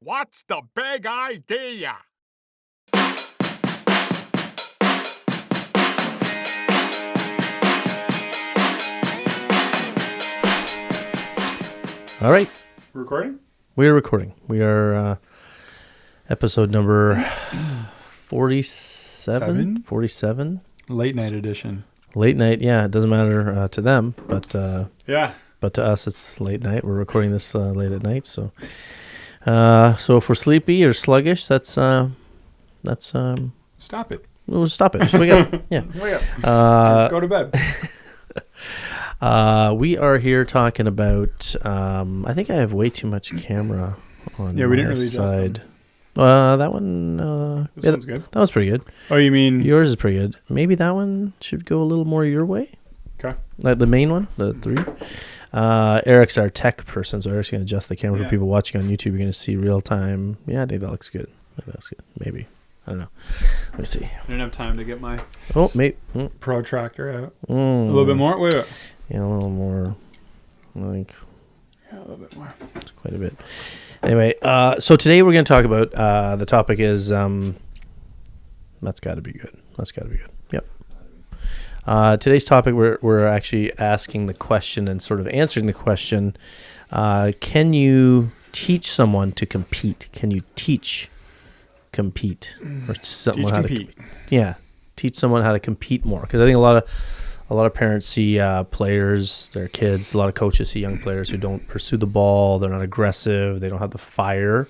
What's the big idea? All right. Recording? We are recording. We are episode number 47? 47? Late night edition. Late night, yeah. It doesn't matter to them, but Yeah. but to us it's late night. We're recording this late at night, so if we're sleepy or sluggish, that's Stop it. we'll stop it. Just wake up. Yeah. Wake up. Go to bed. We are here talking about. I think I have way too much camera on Yeah, we didn't my really adjust side. That one. This yeah, one's good. that one's pretty good. Oh, you mean... Yours is pretty good. Maybe that one should go a little more your way. Okay. Like the main one, the 3. Eric's our tech person, so Eric's going to adjust the camera for people watching on YouTube. You're going to see real time. Yeah, I think that looks good. Maybe. I don't know. Let me see. I didn't have time to get my protractor out. A little bit more? Wait. Yeah, a little more. Like. Yeah, a little bit more. It's quite a bit. Anyway, so today we're going to talk about, the topic is, that's got to be good. Yep. Today's topic, we're actually asking the question and sort of answering the question, can you teach someone to compete? Can you teach compete? Or someone how compete. Teach someone how to compete more. Because I think a lot of parents see players, their kids, a lot of coaches see young players who don't pursue the ball, they're not aggressive, they don't have the fire.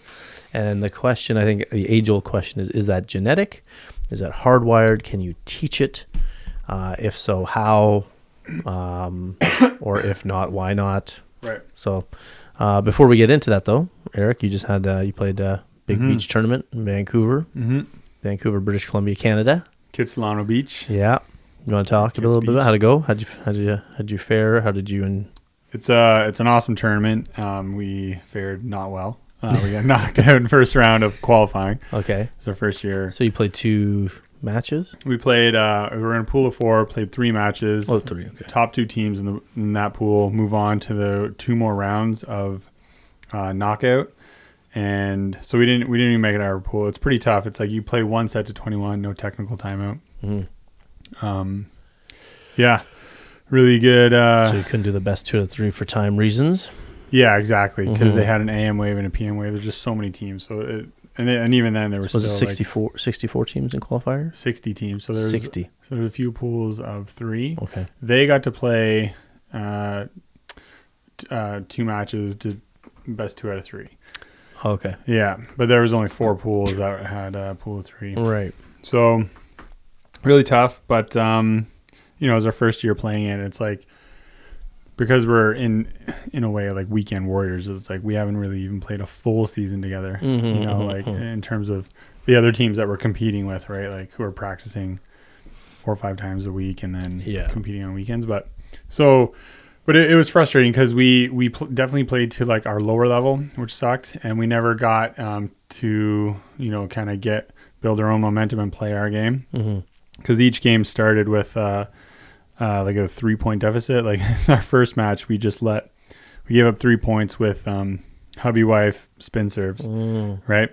And the question, I think the age-old question is that genetic? Is that hardwired? Can you teach it? If so, how? Or if not, why not? Right. So before we get into that, though, Eric, you just had you played a big beach tournament in Vancouver, Vancouver, British Columbia, Canada. Kitsilano Beach. Yeah. You want to talk a little bit about how to go? How'd you fare? How did you? It's an awesome tournament. We fared not well. We got knocked out in the first round of qualifying. Okay. It's our first year. So you played 2 matches? We played. We were in a pool of 4. Played 3 matches. Oh, 3. Okay. Top 2 teams in that pool move on to the 2 more rounds of knockout. And so we didn't even make it out of our pool. It's pretty tough. It's like you play 1 set to 21, no technical timeout. Yeah, really good. So you couldn't do the best 2 out of 3 for time reasons. Yeah, exactly. Because they had an AM wave and a PM wave. There's just so many teams. So and even then there was it 64 teams in qualifier? 60 teams. So there's 60. So there's a few pools of 3. Okay. They got to play 2 matches to best 2 out of 3. Okay. Yeah, but there was only 4 pools that had a pool of 3. Right. So really tough, but it was our first year playing it. It's like, because we're in a way like weekend warriors, it's like we haven't really even played a full season together. In terms of the other teams that we're competing with, right? Like who are practicing 4 or 5 times a week and then competing on weekends. But it was frustrating because we definitely played to like our lower level, which sucked, and we never got to kind of build our own momentum and play our game. Because each game started with like a 3-point deficit. Like our first match, we gave up 3 points with hubby wife spin serves, right?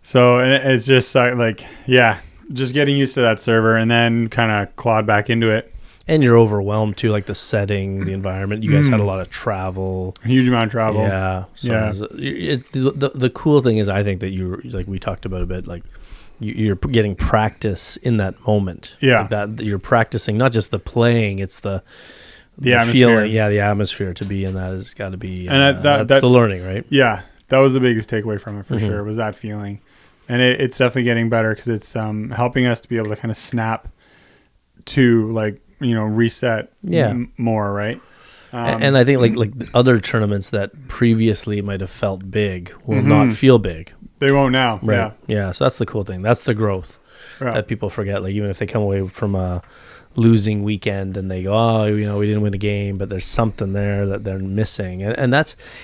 So and it's just just getting used to that server and then kind of clawed back into it. And you're overwhelmed too, like the setting, the environment. You guys had a lot of travel, a huge amount of travel. Yeah, so the cool thing is, I think that you, like we talked about a bit, like. You're getting practice in that moment. Yeah. Like that you're practicing, not just the playing, it's the atmosphere. Feeling. Yeah, the atmosphere to be in that has got to be, and that's the learning, right? Yeah, that was the biggest takeaway from it for sure, was that feeling. And it's definitely getting better because it's helping us to be able to kind of snap to reset more, right? And I think like other tournaments that previously might have felt big will not feel big. They won't now. Right. Yeah. So that's the cool thing. That's the growth that people forget. Like even if they come away from a losing weekend and they go, we didn't win a game, but there's something there that they're missing. And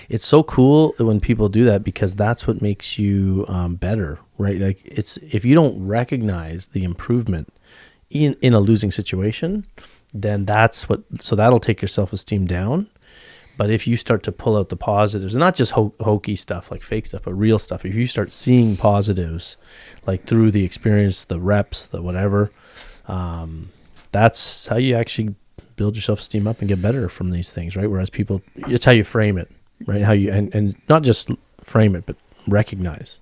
it's so cool when people do that, because that's what makes you better, right? Like if you don't recognize the improvement in a losing situation, then that'll take your self-esteem down. But if you start to pull out the positives, and not just hokey stuff like fake stuff, but real stuff, if you start seeing positives, like through the experience, the reps, the whatever, that's how you actually build your self-esteem up and get better from these things, right? Whereas people, it's how you frame it, right? How you and not just frame it, but recognize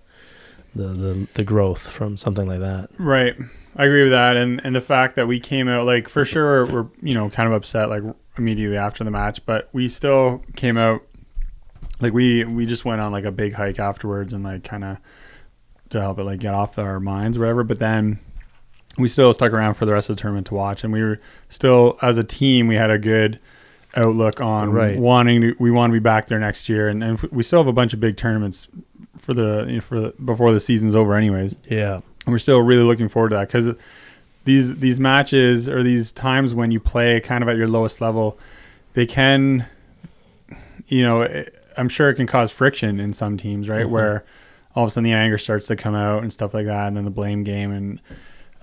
the growth from something like that. Right. I agree with that. And the fact that we came out, like, for sure we're, you know, kind of upset like immediately after the match, but we still came out like we just went on like a big hike afterwards and like kind of to help it like get off our minds or whatever. But then we still stuck around for the rest of the tournament to watch, and we were still, as a team, we had a good outlook on we want to be back there next year, and we still have a bunch of big tournaments for before the season's over anyways. Yeah. And we're still really looking forward to that, because these matches or these times when you play kind of at your lowest level, they can, you know, I'm sure it can cause friction in some teams, right? Mm-hmm. Where all of a sudden the anger starts to come out and stuff like that, and then the blame game,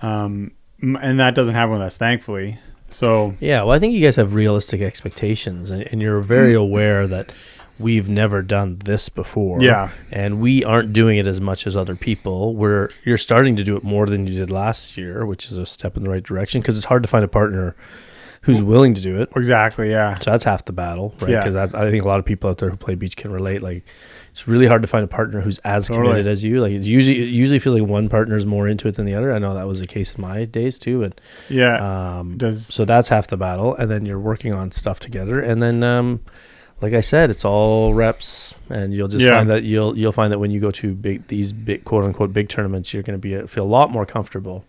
and that doesn't happen with us, thankfully. So yeah, well, I think you guys have realistic expectations, and you're very aware that we've never done this before. Yeah. And we aren't doing it as much as other people. You're starting to do it more than you did last year, which is a step in the right direction, because it's hard to find a partner who's willing to do it. Exactly, yeah. So that's half the battle, right? Yeah. Because I think a lot of people out there who play beach can relate. Like, it's really hard to find a partner who's as committed as you. Like, it usually feels like one partner is more into it than the other. I know that was the case in my days too. But yeah, so that's half the battle, and then you're working on stuff together, and then like I said, it's all reps, and you'll just find that you'll find that when you go to these big quote unquote big tournaments, you're going to feel a lot more comfortable.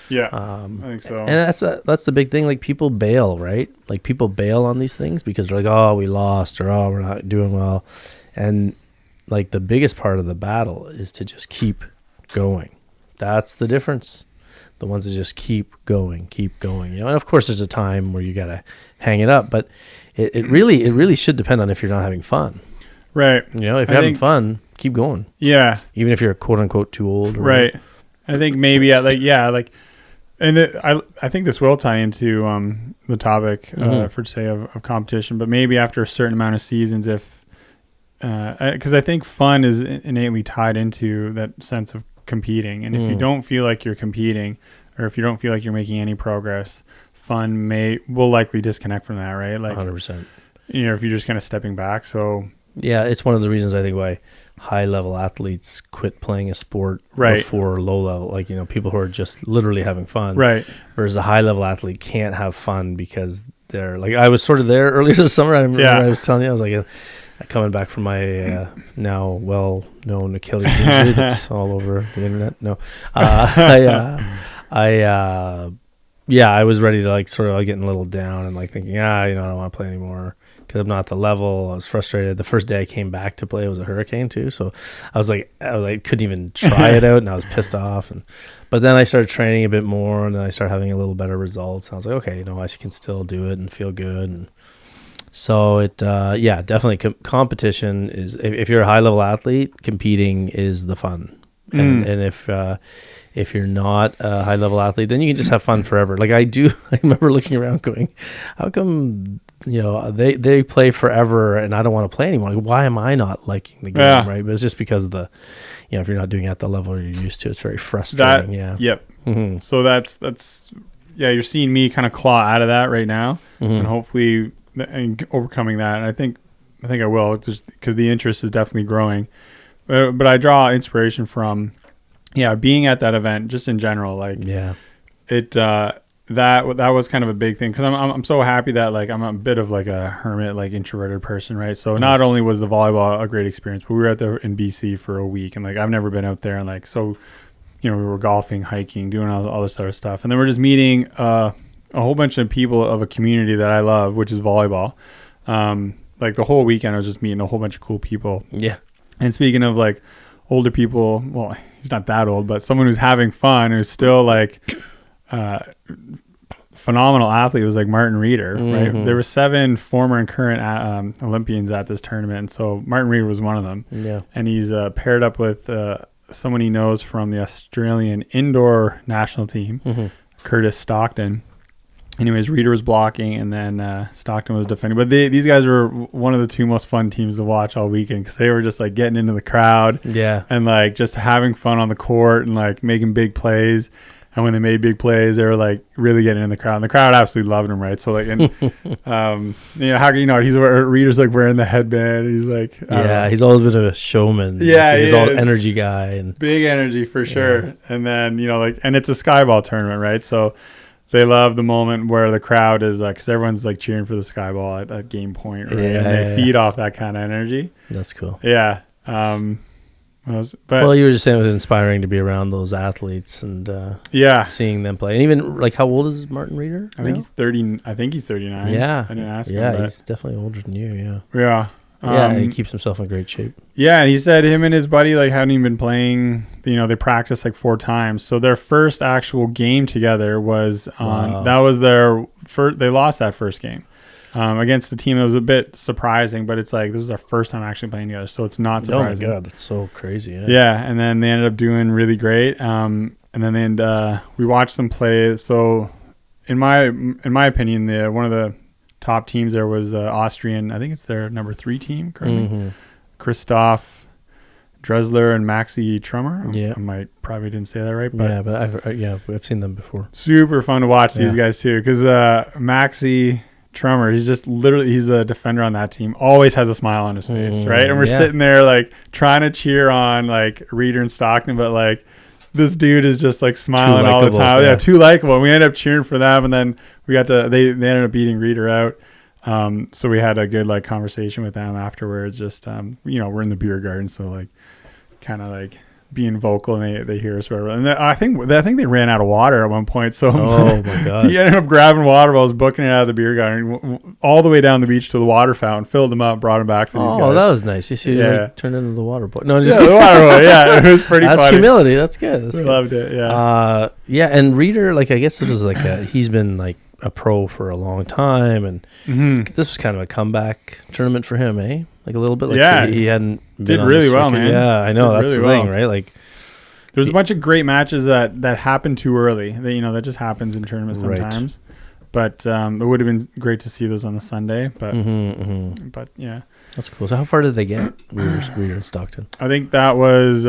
Yeah, I think so. And that's the big thing. Like, people bail, right? Like, people bail on these things because they're like, oh, we lost, or oh, we're not doing well, and like the biggest part of the battle is to just keep going. That's the difference. The ones that just keep going, you know. And of course, there's a time where you gotta hang it up, but it really should depend on if you're not having fun, right? You know, if you're having fun, keep going. Yeah, even if you're quote unquote too old, or right? Whatever. I think maybe and I think this will tie into the topic for today of competition, but maybe after a certain amount of seasons, if because I think fun is innately tied into that sense of competing, and if you don't feel like you're competing, or if you don't feel like you're making any progress, fun will likely disconnect from that, right? Like 100%. You know, if you're just kind of stepping back. So yeah, it's one of the reasons I think why high level athletes quit playing a sport before low level, like, you know, people who are just literally having fun, right? Versus a high level athlete can't have fun because they're like, I was sort of there earlier this summer. I remember I was telling you, I was like, coming back from my now well-known Achilles injury that's all over the internet. No, I was ready to like sort of getting a little down and like thinking, I don't want to play anymore because I'm not at the level. I was frustrated. The first day I came back to play, it was a hurricane too, so I was like couldn't even try it out, and I was pissed off. But then I started training a bit more, and then I started having a little better results. And I was like, okay, I can still do it and feel good. And so it, definitely competition is, if you're a high level athlete, competing is the fun. And if you're not a high level athlete, then you can just have fun forever. Like I remember looking around going, how come, they play forever and I don't want to play anymore? Like, why am I not liking the game? Right. But it's just because of if you're not doing it at the level you're used to, it's very frustrating. Yep. Mm-hmm. So that's, you're seeing me kind of claw out of that right now, and hopefully overcoming that. And I think I will, just because the interest is definitely growing. But I draw inspiration from, being at that event just in general. Like, it that was kind of a big thing, because I'm so happy that like I'm a bit of like a hermit, like introverted person, right? So not only was the volleyball a great experience, but we were out there in BC for a week, and like I've never been out there, and like so, we were golfing, hiking, doing all this sort of stuff, and then we're just meeting a whole bunch of people of a community that I love, which is volleyball. Like the whole weekend I was just meeting a whole bunch of cool people. Yeah. And speaking of like older people, well, he's not that old, but someone who's having fun, who's still like phenomenal athlete, was like Martin Reeder, right? There were 7 former and current Olympians at this tournament, and so Martin Reeder was one of them. Yeah. And he's paired up with someone he knows from the Australian indoor national team, Curtis Stockton. anyways, Reeder was blocking, and then Stockton was defending. But these guys were one of the two most fun teams to watch all weekend because they were just like getting into the crowd, and like just having fun on the court and like making big plays. And when they made big plays, they were like really getting in the crowd. And the crowd absolutely loved him, right? So like, and how can you know? Reeder's like wearing the headband. And he's like, he's always been a showman. Yeah, he's all energy guy and big energy for sure. And then and it's a skyball tournament, right? So they love the moment where the crowd is like, because everyone's like cheering for the skyball at game point, right? And they feed off that kind of energy. That's cool. Yeah. Well, you were just saying it was inspiring to be around those athletes and seeing them play. And even like, how old is Martin Reeder? I think he's 30. I think he's 39. Yeah, I didn't ask him. Yeah, he's definitely older than you. Yeah. And he keeps himself in great shape. Yeah, and he said him and his buddy like hadn't even been playing. They practiced like 4 times. So their first actual game together was on. That was their first. They lost that first game. Against the team that was a bit surprising, but it's like this was their first time actually playing together, so it's not surprising. Oh my god, that's so crazy. Yeah, and then they ended up doing really great. And then we watched them play. So in my opinion, one of the top teams there was Austrian. I think it's their number 3 team currently. Christoph Dressler and Maxi Trummer. Yeah, I probably didn't say that right, but I've seen them before. Super fun to watch these guys too, because Maxi Trummer, he's the defender on that team, always has a smile on his face, right? And we're sitting there like trying to cheer on like Reeder and Stockton, but like this dude is just like smiling all the time. Yeah, too likable. And we ended up cheering for them, and then we got to they ended up beating Reeder out. So we had a good like conversation with them afterwards. Just we're in the beer garden, so like kind of like being vocal, and they hear us wherever. And I think they ran out of water at one point. So oh my god, he ended up grabbing water while I was booking it out of the beer garden, all the way down the beach to the water fountain, filled them up, brought them back for these guys. Oh, that was nice. You see, like, turned into the water boy. No, just the water boy. Yeah, it was pretty. That's funny. humility. That's good. We loved it. Yeah. And Reeder, like I guess it was like he's been like a pro for a long time, and this was kind of a comeback tournament for him, eh? Like a little bit. Like he hadn't did really well, man. Yeah, I know. That's really the thing, right? Like there's a bunch of great matches that happened too early. That just happens in tournaments sometimes. Right. But it would have been great to see those on the Sunday. But but yeah, that's cool. So how far did they get? Reeder and Stockton. I think that was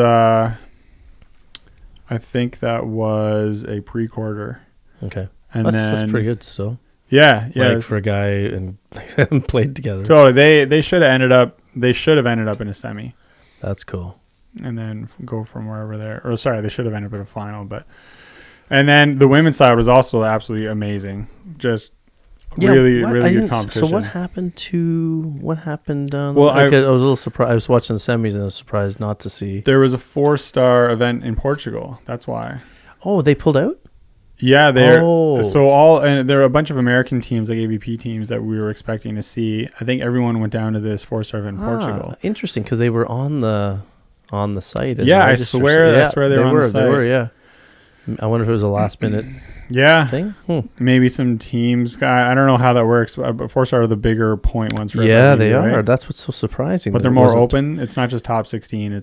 a pre-quarter. Okay. And that's pretty good still. Yeah. Like for a guy and played together. Totally. They should have ended up in a semi. That's cool. And then go from wherever they should have ended up in a final, and then the women's side was also absolutely amazing. Just really good competition. So what happened? I was a little surprised. I was watching the semis and I was surprised not to see. There was a 4-star event in Portugal. That's why. Oh, they pulled out? Yeah, there are a bunch of American teams, like AVP teams, that we were expecting to see. I think everyone went down to this 4-star event in Portugal. Interesting, because they were on the site. I swear they were on the site. They were, yeah. I wonder if it was a last minute thing. Maybe some teams. I don't know how that works. But 4-star are the bigger point ones. For yeah, they are. Right? That's what's so surprising. But they're more open. It's not just top 16. I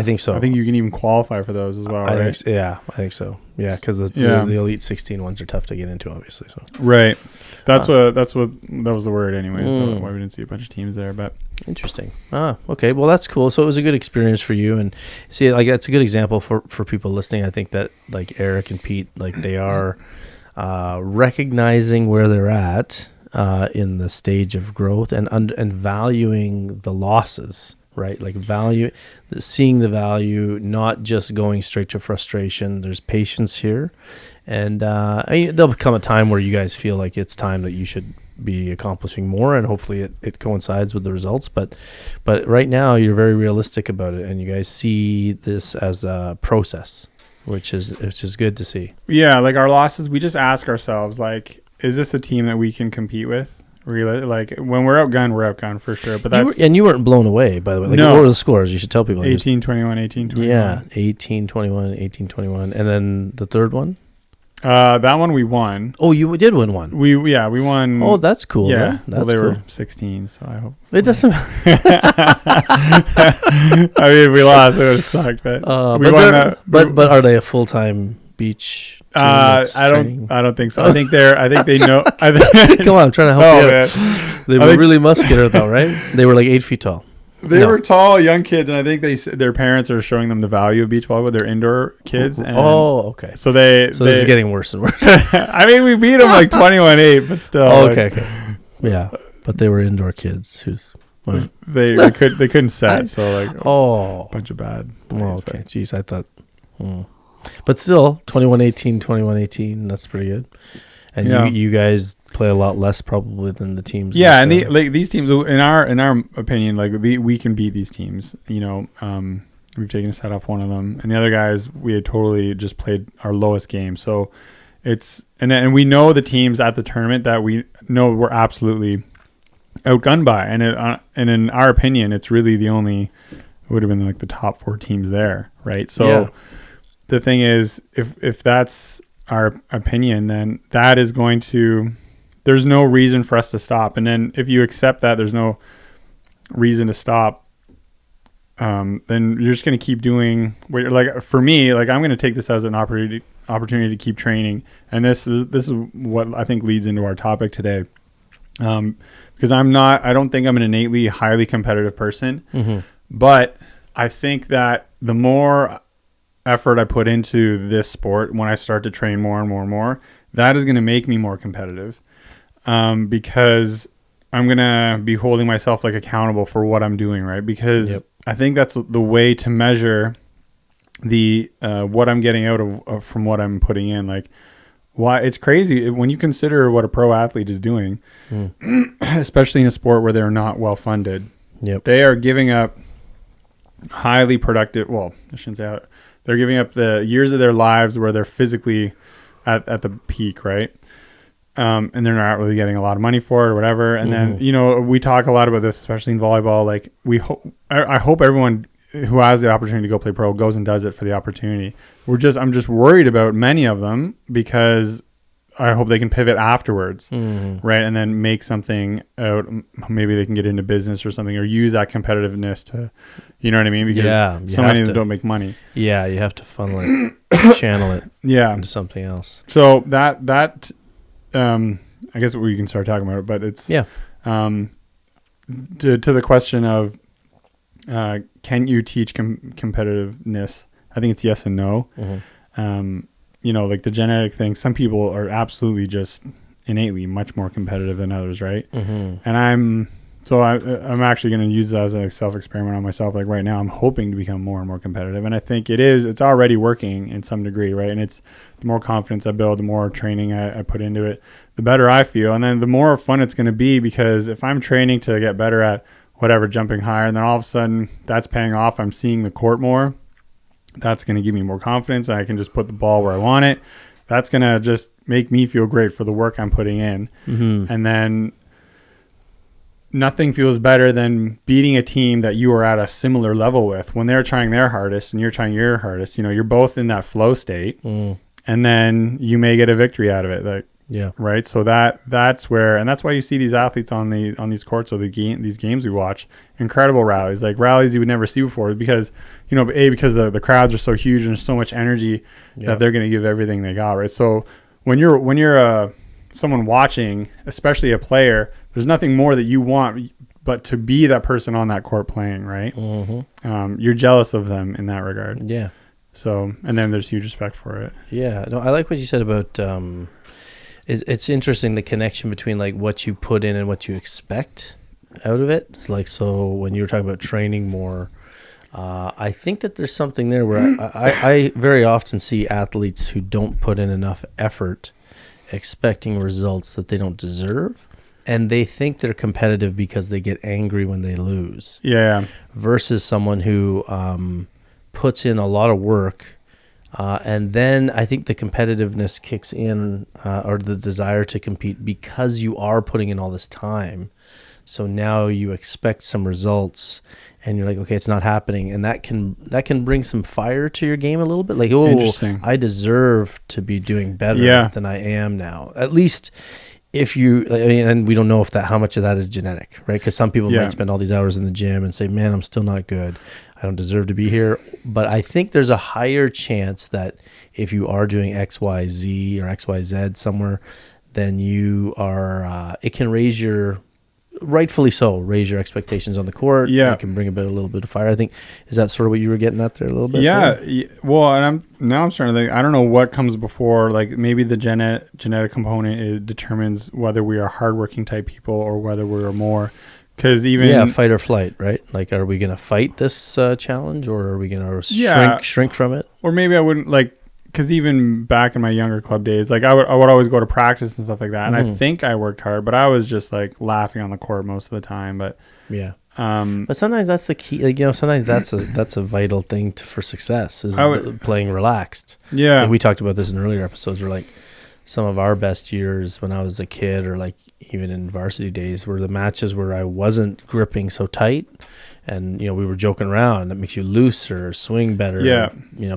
think so. I think you can even qualify for those as well. I think so. Yeah, because the elite 16 ones are tough to get into, obviously. So right. That was the word anyway. So why we didn't see a bunch of teams there, but interesting. Okay. Well, that's cool. So it was a good experience for you, and see, like it's a good example for people listening. I think that like Eric and Pete, like they are recognizing where they're at in the stage of growth and valuing the losses. Right, like seeing the value, not just going straight to frustration. There's patience here, and there'll come a time where you guys feel like it's time that you should be accomplishing more, and hopefully it coincides with the results. But right now you're very realistic about it, and you guys see this as a process, which is good to see. Yeah, like our losses, we just ask ourselves, like, is this a team that we can compete with? Really, like when we're outgunned for sure. But you weren't blown away, by the way. Like, no. What were the scores? You should tell people. 18-21, 18-21. Yeah, 18-21, 18-21, and then the third one. That one we won. Oh, you did win one. We won. Oh, that's cool. Yeah, that's they cool. were 16, so I hope it doesn't. I mean, we lost. It would suck, but we won that. But are they a full-time beach team that's I training? don't think so. I think they know. Come on, I'm trying to help you out. Man. They were really muscular though, right? They were like 8 feet tall. They were tall, young kids, and I think their parents are showing them the value of beach volleyball. They're indoor kids. And okay. So this is getting worse and worse. I mean, we beat them like 21-8, but still. Okay. Yeah, but they were indoor kids they couldn't set, so like a bunch of bad plays, okay. Jeez, I thought. But still, 21-18, that's pretty good. And you guys play a lot less probably than the teams. Yeah, and these teams, in our opinion, like we can beat these teams. You know, we've taken a set off one of them, and the other guys we had totally just played our lowest game. So it's and we know the teams at the tournament that we know we're absolutely outgunned by, and in our opinion, it's really the only would have been like the top 4 teams there, right? So the thing is, if that's our opinion, then that is going to, there's no reason for us to stop. And then if you accept that there's no reason to stop, then you're just going to keep doing what you're like. For me, like I'm going to take this as an opportunity to keep training. And this is what I think leads into our topic today. Because I don't think I'm an innately highly competitive person, but I think that the more effort I put into this sport, when I start to train more and more and more, that is going to make me more competitive, because I'm going to be holding myself like accountable for what I'm doing, right? Because I think that's the way to measure the what I'm getting out of from what I'm putting in. Like, why it's crazy when you consider what a pro athlete is doing, especially in a sport where they're not well funded. They are giving up highly productive. Well, I shouldn't say that. They're giving up the years of their lives where they're physically at the peak, right? And they're not really getting a lot of money for it or whatever. And then, you know, we talk a lot about this, especially in volleyball. Like I hope everyone who has the opportunity to go play pro goes and does it for the opportunity. I'm just worried about many of them because I hope they can pivot afterwards, right? And then make something out. Maybe they can get into business or something, or use that competitiveness to, you know what I mean? Because so many of them don't make money. Yeah, you have to funnel it, channel it, into something else. So that I guess we can start talking about it, but it's to the question of can you teach competitiveness? I think it's yes and no. You know, like the genetic thing, some people are absolutely just innately much more competitive than others, right? And I'm actually going to use that as a self-experiment on myself. Like right now, I'm hoping to become more and more competitive. And I think it's already working in some degree, right? And it's the more confidence I build, the more training I put into it, the better I feel. And then the more fun it's going to be, because if I'm training to get better at whatever, jumping higher, and then all of a sudden that's paying off, I'm seeing the court more, that's going to give me more confidence. I can just put the ball where I want it. That's going to just make me feel great for the work I'm putting in. And then nothing feels better than beating a team that you are at a similar level with when they're trying their hardest and you're trying your hardest. You know, you're both in that flow state, and then you may get a victory out of it. Like, right. So that's where, and that's why you see these athletes on these courts or these games we watch, incredible rallies, like rallies you would never see before, because, you know, because the crowds are so huge and there's so much energy that they're going to give everything they got. Right. So when you're someone watching, especially a player, there's nothing more that you want but to be that person on that court playing, right? You're jealous of them in that regard. So, and then there's huge respect for it. No, I like what you said about it's interesting, the connection between like what you put in and what you expect out of it. It's like, so when you were talking about training more, I think that there's something there where I very often see athletes who don't put in enough effort expecting results that they don't deserve, and they think they're competitive because they get angry when they lose. Versus someone who puts in a lot of work, and then I think the competitiveness kicks in, or the desire to compete, because you are putting in all this time. So now you expect some results, and you're like, okay, it's not happening, and that can bring some fire to your game a little bit. Like, oh, I deserve to be doing better than I am now. At least if you, I mean, and we don't know if how much of that is genetic, right? Because some people might spend all these hours in the gym and say, man, I'm still not good. I don't deserve to be here. But I think there's a higher chance that if you are doing X, Y, Z or X, Y, Z somewhere, then you are, it can rightfully so, raise your expectations on the court. Yeah. It can bring a little bit of fire. I think, is that sort of what you were getting at there a little bit? Yeah. Well, and I'm starting to think, I don't know what comes before, like maybe the genetic component determines whether we are hardworking type people or whether we're more. Because even fight or flight, right? Like, are we going to fight this challenge, or are we going to shrink from it? Or maybe I wouldn't, like, because even back in my younger club days, like I would always go to practice and stuff like that, and I think I worked hard, but I was just like laughing on the court most of the time. But but sometimes that's the key. Like, sometimes that's a vital thing for success is playing relaxed. Yeah, like we talked about this in earlier episodes. Where like some of our best years when I was a kid, or like even in varsity days, were the matches where I wasn't gripping so tight. And, we were joking around. That makes you looser, swing better,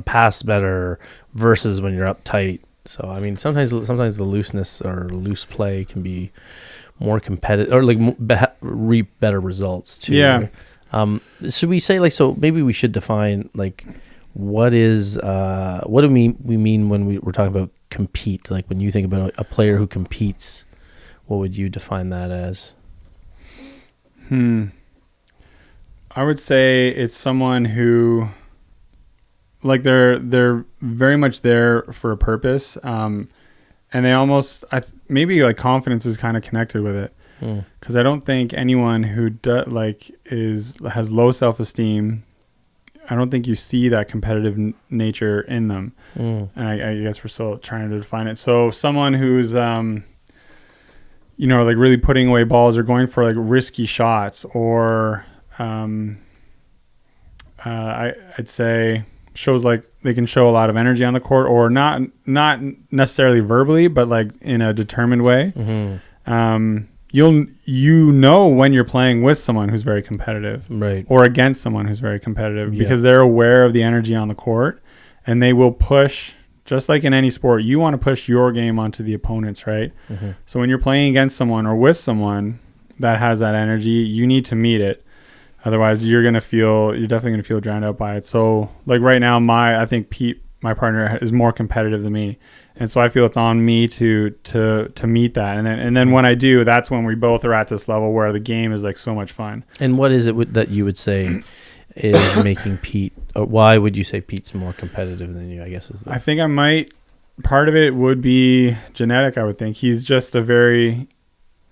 pass better versus when you're uptight. So, I mean, sometimes the looseness or loose play can be more competitive or like reap better results too. Yeah. Should we say so maybe we should define what do we mean when we're talking about compete? Like when you think about a player who competes, what would you define that as? I would say it's someone who, like, they're very much there for a purpose, and they almost maybe like confidence is kind of connected with it, because I don't think anyone who has low self-esteem, I don't think you see that competitive nature in them, and I guess we're still trying to define it. So someone who's like really putting away balls or going for like risky shots or I'd say shows like they can show a lot of energy on the court, or not necessarily verbally, but like in a determined way. You'll know when you're playing with someone who's very competitive, right, or against someone who's very competitive, because they're aware of the energy on the court, and they will push. Just like in any sport, you want to push your game onto the opponents, right? So when you're playing against someone or with someone that has that energy, you need to meet it. Otherwise, you're definitely going to feel drowned out by it. So like right now, I think Pete, my partner, is more competitive than me. And so I feel it's on me to meet that. And then when I do, that's when we both are at this level where the game is like so much fun. And what is it that you would say is making Pete, or why would you say Pete's more competitive than you, I guess is I think part of it would be genetic, I would think. He's just a very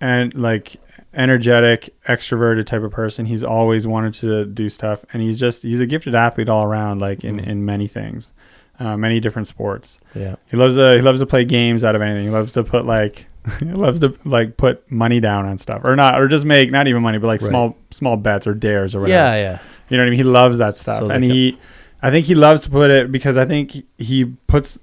energetic, extroverted type of person. He's always wanted to do stuff, and he's a gifted athlete all around, like in many things, many different sports. Yeah, he loves to play games out of anything. He loves to put put money down on stuff, or just make not even money, but like small bets or dares or whatever. Yeah. You know what I mean? He loves that stuff, so and I think he loves to put it because I think he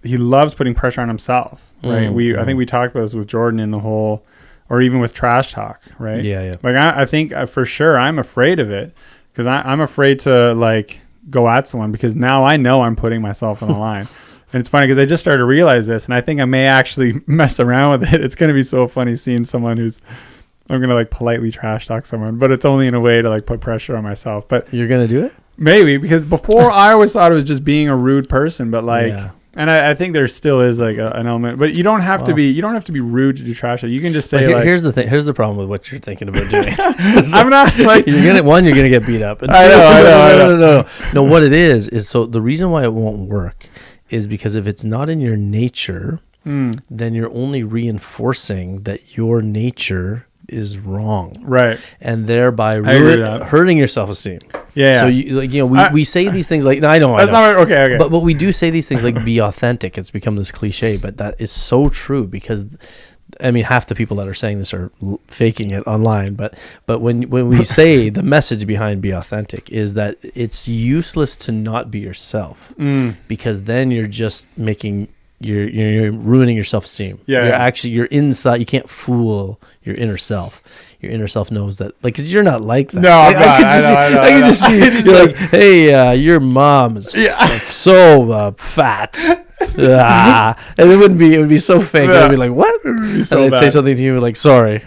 loves putting pressure on himself. Right? I think we talked about this with Jordan in the whole. Or even with trash talk, right? Yeah. Like I think for sure I'm afraid of it, because I'm afraid to like go at someone, because now I know I'm putting myself on the line. And it's funny because I just started to realize this, and I think I may actually mess around with it. It's going to be so funny seeing someone I'm going to like politely trash talk someone, but it's only in a way to like put pressure on myself. But you're going to do it? Maybe, because before I always thought it was just being a rude person, but like... Yeah. And I think there still is like an element, but you don't have to be rude to do trash. You can just say here's the thing. Here's the problem with what you're thinking about doing. I'm not like you're gonna get beat up. And I know. No, what it is so the reason why it won't work is because if it's not in your nature, then you're only reinforcing that your nature is wrong, right? And thereby hurting your self-esteem. Yeah. So we say these things like I know. Okay. But we do say these things like be authentic. It's become this cliche, but that is so true, because I mean half the people that are saying this are faking it online. But when we say the message behind be authentic is that it's useless to not be yourself, because then you're just making. You're ruining your self-esteem. You're inside. You can't fool your inner self. Your inner self knows that, like, because you're not like that. No, I can just see you're like, hey, your mom is so fat, And it would be so fake. Yeah. I'd be like, what? So And they'd say bad. something to you like, sorry.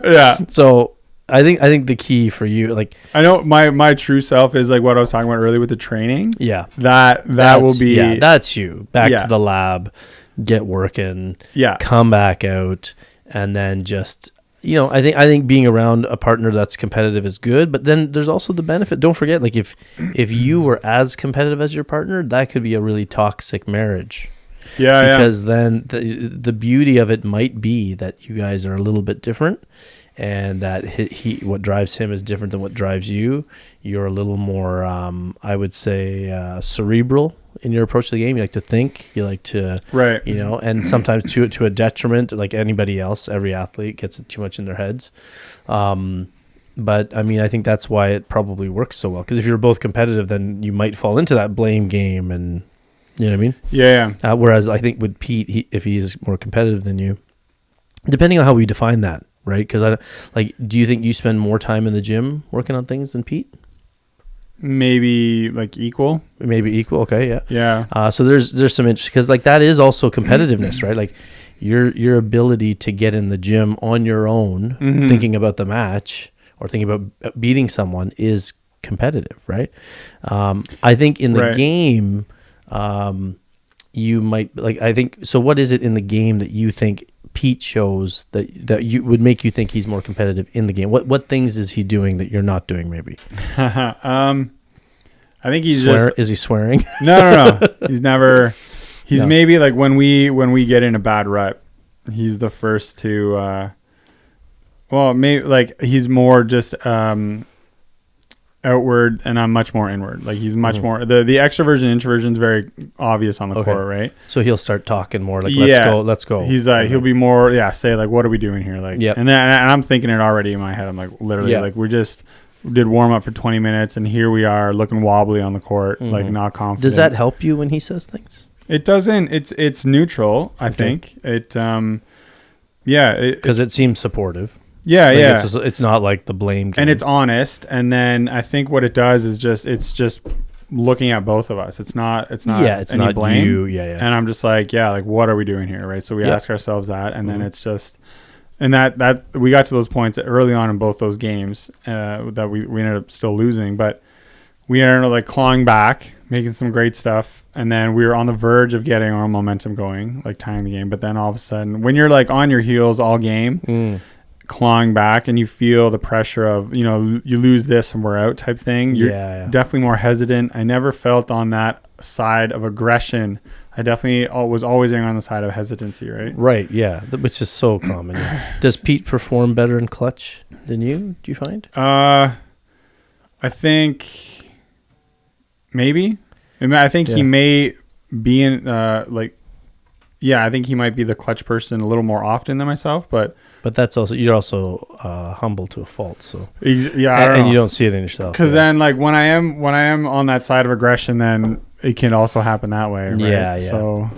Yeah. So I think the key for you, like, I know my true self is like what I was talking about earlier with the training. yeah, That will be that's you. Back Yeah. to the lab, get working, yeah. come back out, and then just, I think being around a partner that's competitive is good, but then there's also the benefit. Don't forget, like, if you were as competitive as your partner, that could be a really toxic marriage. Yeah. Because then the beauty of it might be that you guys are a little bit different, and that he what drives him is different than what drives you. You're a little more, I would say, cerebral in your approach to the game. You like to think, you like to, Right. and sometimes to a detriment, like anybody else. Every athlete gets it too much in their heads. But I mean, I think that's why it probably works so well. Because if you're both competitive, then you might fall into that blame game, and you know what I mean. Yeah. Whereas I think with Pete, if he's more competitive than you, depending on how we define that, right? Because do you think you spend more time in the gym working on things than Pete? Maybe like equal. Maybe equal. Okay, yeah. Yeah. So there's some interest, because like that is also competitiveness, right? Like your ability to get in the gym on your own, Mhm. thinking about the match or thinking about beating someone is competitive, right? I think in the Right. game, you might I think so. What is it in the game that you think Pete shows that you would make you think he's more competitive in the game? What things is he doing that you're not doing? Maybe I think he's is he swearing? no. He's never. He's No. maybe like when we get in a bad rut, he's the first to. Well, maybe like he's more just outward, and I'm much more inward. Like he's much more the extroversion introversion is very obvious on the Okay. court, right? So he'll start talking more like, Yeah. let's go. He's he'll be more say like, what are we doing here? Like, Yep. and then and I'm thinking it already in my head. I'm like, literally, Yeah. like we just did warm up for 20 minutes, and here we are looking wobbly on the court, like not confident. Does that help you when he says things? It doesn't. It's neutral. I think it. Yeah. Because it seems supportive. Yeah. Like, Yeah. it's not like the blame game. And it's honest. And then I think what it does is it's just looking at both of us. It's not it's any not blame. you. Yeah. And I'm just like, like what are we doing here, right? So we Yeah. ask ourselves that, and then it's just, and that we got to those points early on in both those games that we ended up still losing, but we ended up like clawing back, making some great stuff, and then we were on the verge of getting our momentum going, like tying the game. But then all of a sudden, when you're like on your heels all game, clawing back, and you feel the pressure of you lose this and we're out type thing, you're definitely more hesitant. I never felt on that side of aggression. I definitely was always erring on the side of hesitancy, right? Right, yeah, which is so common. Yeah. Does Pete perform better in clutch than you, do you find? I think maybe. I think he may be in I think he might be the clutch person a little more often than myself, but that's also, you're also humble to a fault, so I don't know. and you don't see it in yourself. Because then, like when I am on that side of aggression, then it can also happen that way, right? Yeah. So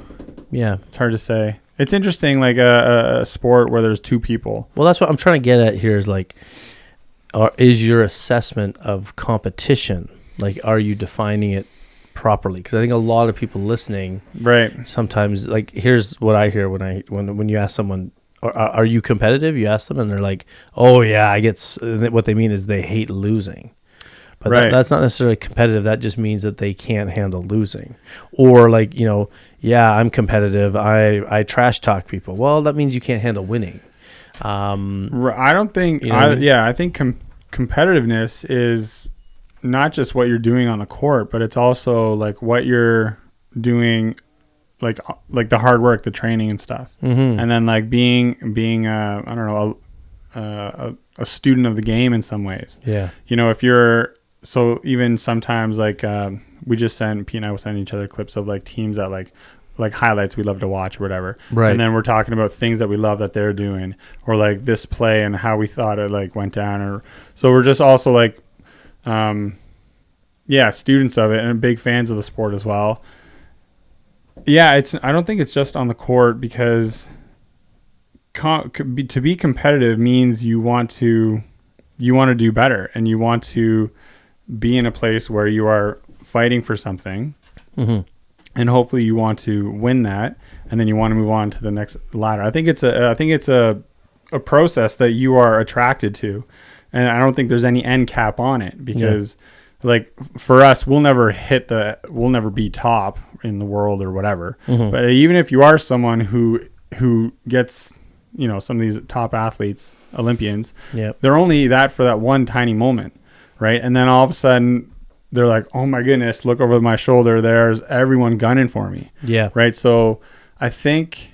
yeah, it's hard to say. It's interesting, like a sport where there's two people. well, that's what I'm trying to get at here is like, is your assessment of competition, like, are you defining it properly? Because I think a lot of people listening, Right. sometimes, like, here's what I hear when you ask someone, are you competitive? You ask them, and they're like, oh yeah, I get. What they mean is they hate losing. But Right. that's not necessarily competitive. That just means that they can't handle losing. Or like, yeah, I'm competitive. I trash talk people. Well, that means you can't handle winning. I don't think. You know what I mean? I think competitiveness is not just what you're doing on the court, but it's also like what you're doing, like the hard work, the training and stuff, and then like being I don't know, a student of the game in some ways. Yeah. If you're so even sometimes like we just Pete and I will send each other clips of like teams that like highlights we love to watch or whatever. Right. And then we're talking about things that we love that they're doing, or like this play and how we thought it like went down, or so we're just also like students of it and big fans of the sport as well. I don't think it's just on the court, because to be competitive means you want to do better, and you want to be in a place where you are fighting for something. and hopefully you want to win that, and then you want to move on to the next ladder. I think it's a process that you are attracted to, and I don't think there's any end cap on it, because like for us, we'll never be top in the world or whatever. But even if you are someone who gets, you know, some of these top athletes, Olympians, they're only that for that one tiny moment, right? And then all of a sudden they're like, oh my goodness, look over my shoulder, there's everyone gunning for me. Right. So I think,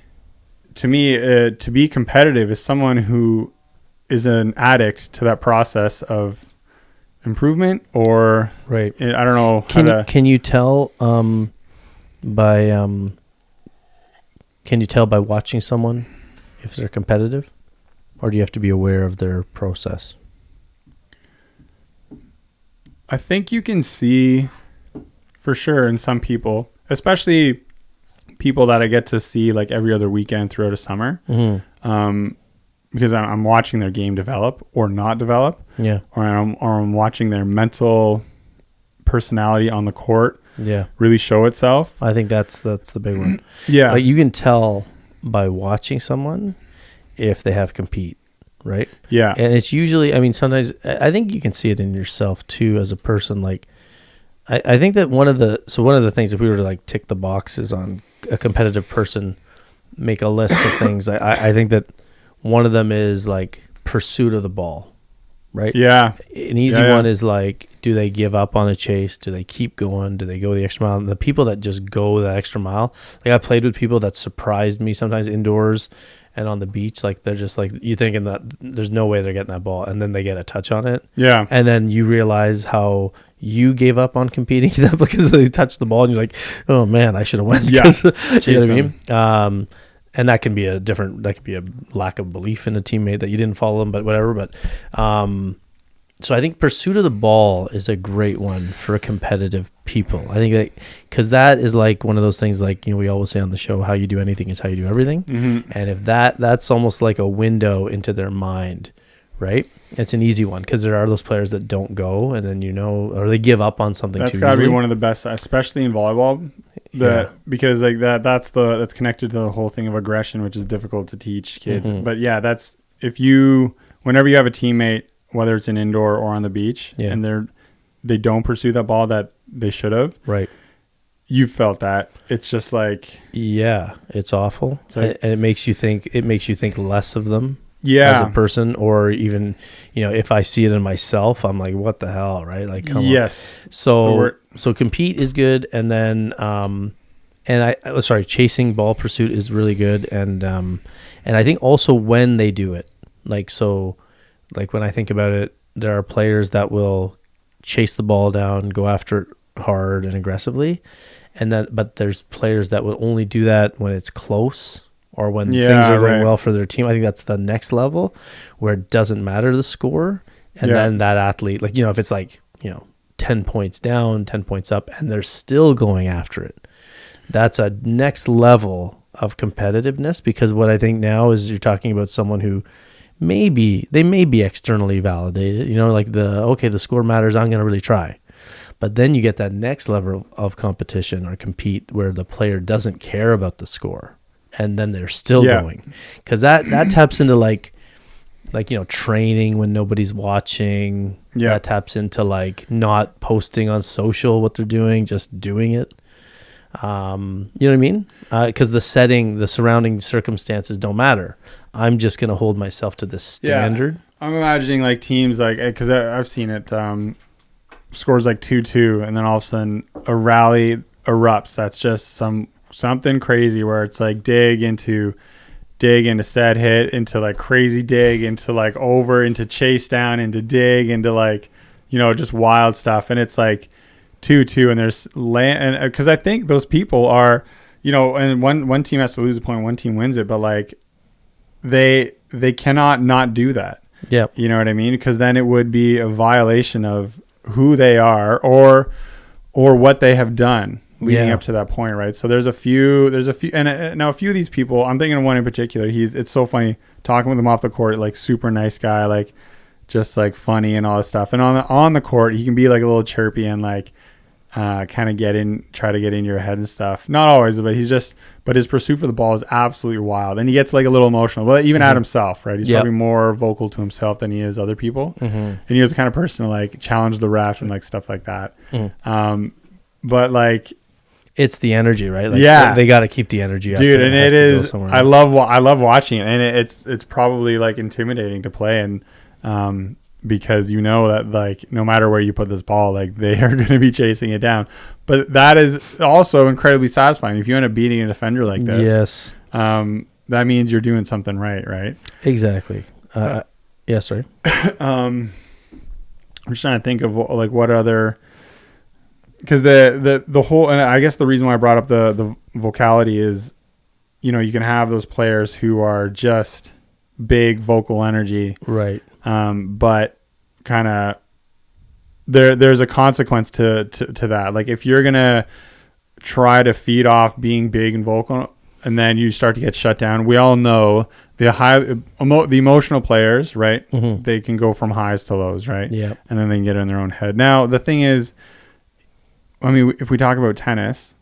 to me, to be competitive is someone who is an addict to that process of improvement, or right. I don't know. Can you tell by watching someone if they're competitive, or do you have to be aware of their process? I think you can see for sure in some people, especially people that I get to see like every other weekend throughout a summer, because I'm watching their game develop or not develop, or I'm watching their mental personality on the court really show itself. I think that's the big one. Like you can tell by watching someone if they have compete, right? And it's usually, I mean, sometimes I think you can see it in yourself too as a person. Like I think that one of the things, if we were to like tick the boxes on a competitive person, make a list of things, I think that one of them is like pursuit of the ball, right? An easy one is like, do they give up on a chase? Do they keep going? Do they go the extra mile? And the people that just go the extra mile, like I played with people that surprised me sometimes indoors and on the beach. Like they're just like, you thinking that there's no way they're getting that ball, and then they get a touch on it. And then you realize how you gave up on competing because they touched the ball, and you're like, oh man, I should have went. You know what I mean? And that can be a lack of belief in a teammate that you didn't follow them, but whatever. But so I think pursuit of the ball is a great one for competitive people. I think that because that is like one of those things, like, you know, we always say on the show, how you do anything is how you do everything. And if that's almost like a window into their mind, right? It's an easy one, because there are those players that don't go, and then, you know, or they give up on something. That's got to be one of the best, especially in volleyball. Because like that's connected to the whole thing of aggression, which is difficult to teach kids. But that's whenever you have a teammate, whether it's an indoor or on the beach, and they don't pursue that ball that they should have. Right. You felt that. It's just like, it's awful. It's like, and it makes you think less of them. As a person, or even, you know, if I see it in myself, I'm like, what the hell, right? Like, come on. So compete is good, and then chasing ball pursuit is really good, and I think also when they do it, like when I think about it, there are players that will chase the ball down, go after it hard and aggressively, but there's players that will only do that when it's close, or when things are going well for their team. I think that's the next level, where it doesn't matter the score. And then that athlete, like, you know, if it's like, you know, 10 points down, 10 points up, and they're still going after it, that's a next level of competitiveness. Because what I think now is you're talking about someone who may be externally validated, you know, like the score matters, I'm going to really try. But then you get that next level of competition or compete where the player doesn't care about the score, and then they're still going, because that taps into like, you know, training when nobody's watching. That taps into like not posting on social what they're doing, just doing it. You know what I mean? Because the surrounding circumstances don't matter. I'm just gonna hold myself to this standard. I'm imagining like teams, like, because I've seen it, scores like 2-2, and then all of a sudden a rally erupts. That's just something crazy, where it's like dig into set hit, into like crazy dig, into like over, into chase down, into dig, into like, you know, just wild stuff. And it's like 2-2, and there's and because I think those people are, you know, and one team has to lose a point, one team wins it, but like they cannot not do that. You know what I mean? Because then it would be a violation of who they are, or what they have done leading up to that point, right? So there's a few, and now a few of these people, I'm thinking of one in particular. It's so funny talking with him off the court, like super nice guy, like just like funny and all this stuff. And on the court, he can be like a little chirpy and like kind of try to get in your head and stuff. Not always, but but his pursuit for the ball is absolutely wild. And he gets like a little emotional, but even at himself, right? He's probably more vocal to himself than he is other people. And he was the kind of person to like challenge the ref and like stuff like that. But like, it's the energy, right? Like, they got to keep the energy up, dude. And it is, I love watching it. And it's probably like intimidating to play. And, because you know that like no matter where you put this ball, like they are going to be chasing it down. But that is also incredibly satisfying if you end up beating a defender like this. Yes, that means you're doing something right? Exactly. Yeah, sorry. I'm just trying to think of like what other, because the whole, and I guess the reason why I brought up the vocality is, you know, you can have those players who are just big vocal energy, right? But kind of there's a consequence to that. Like if you're gonna try to feed off being big and vocal, and then you start to get shut down. We all know the emotional players, right? They can go from highs to lows, right? Yeah, and then they can get in their own head. Now the thing is, I mean, if we talk about tennis,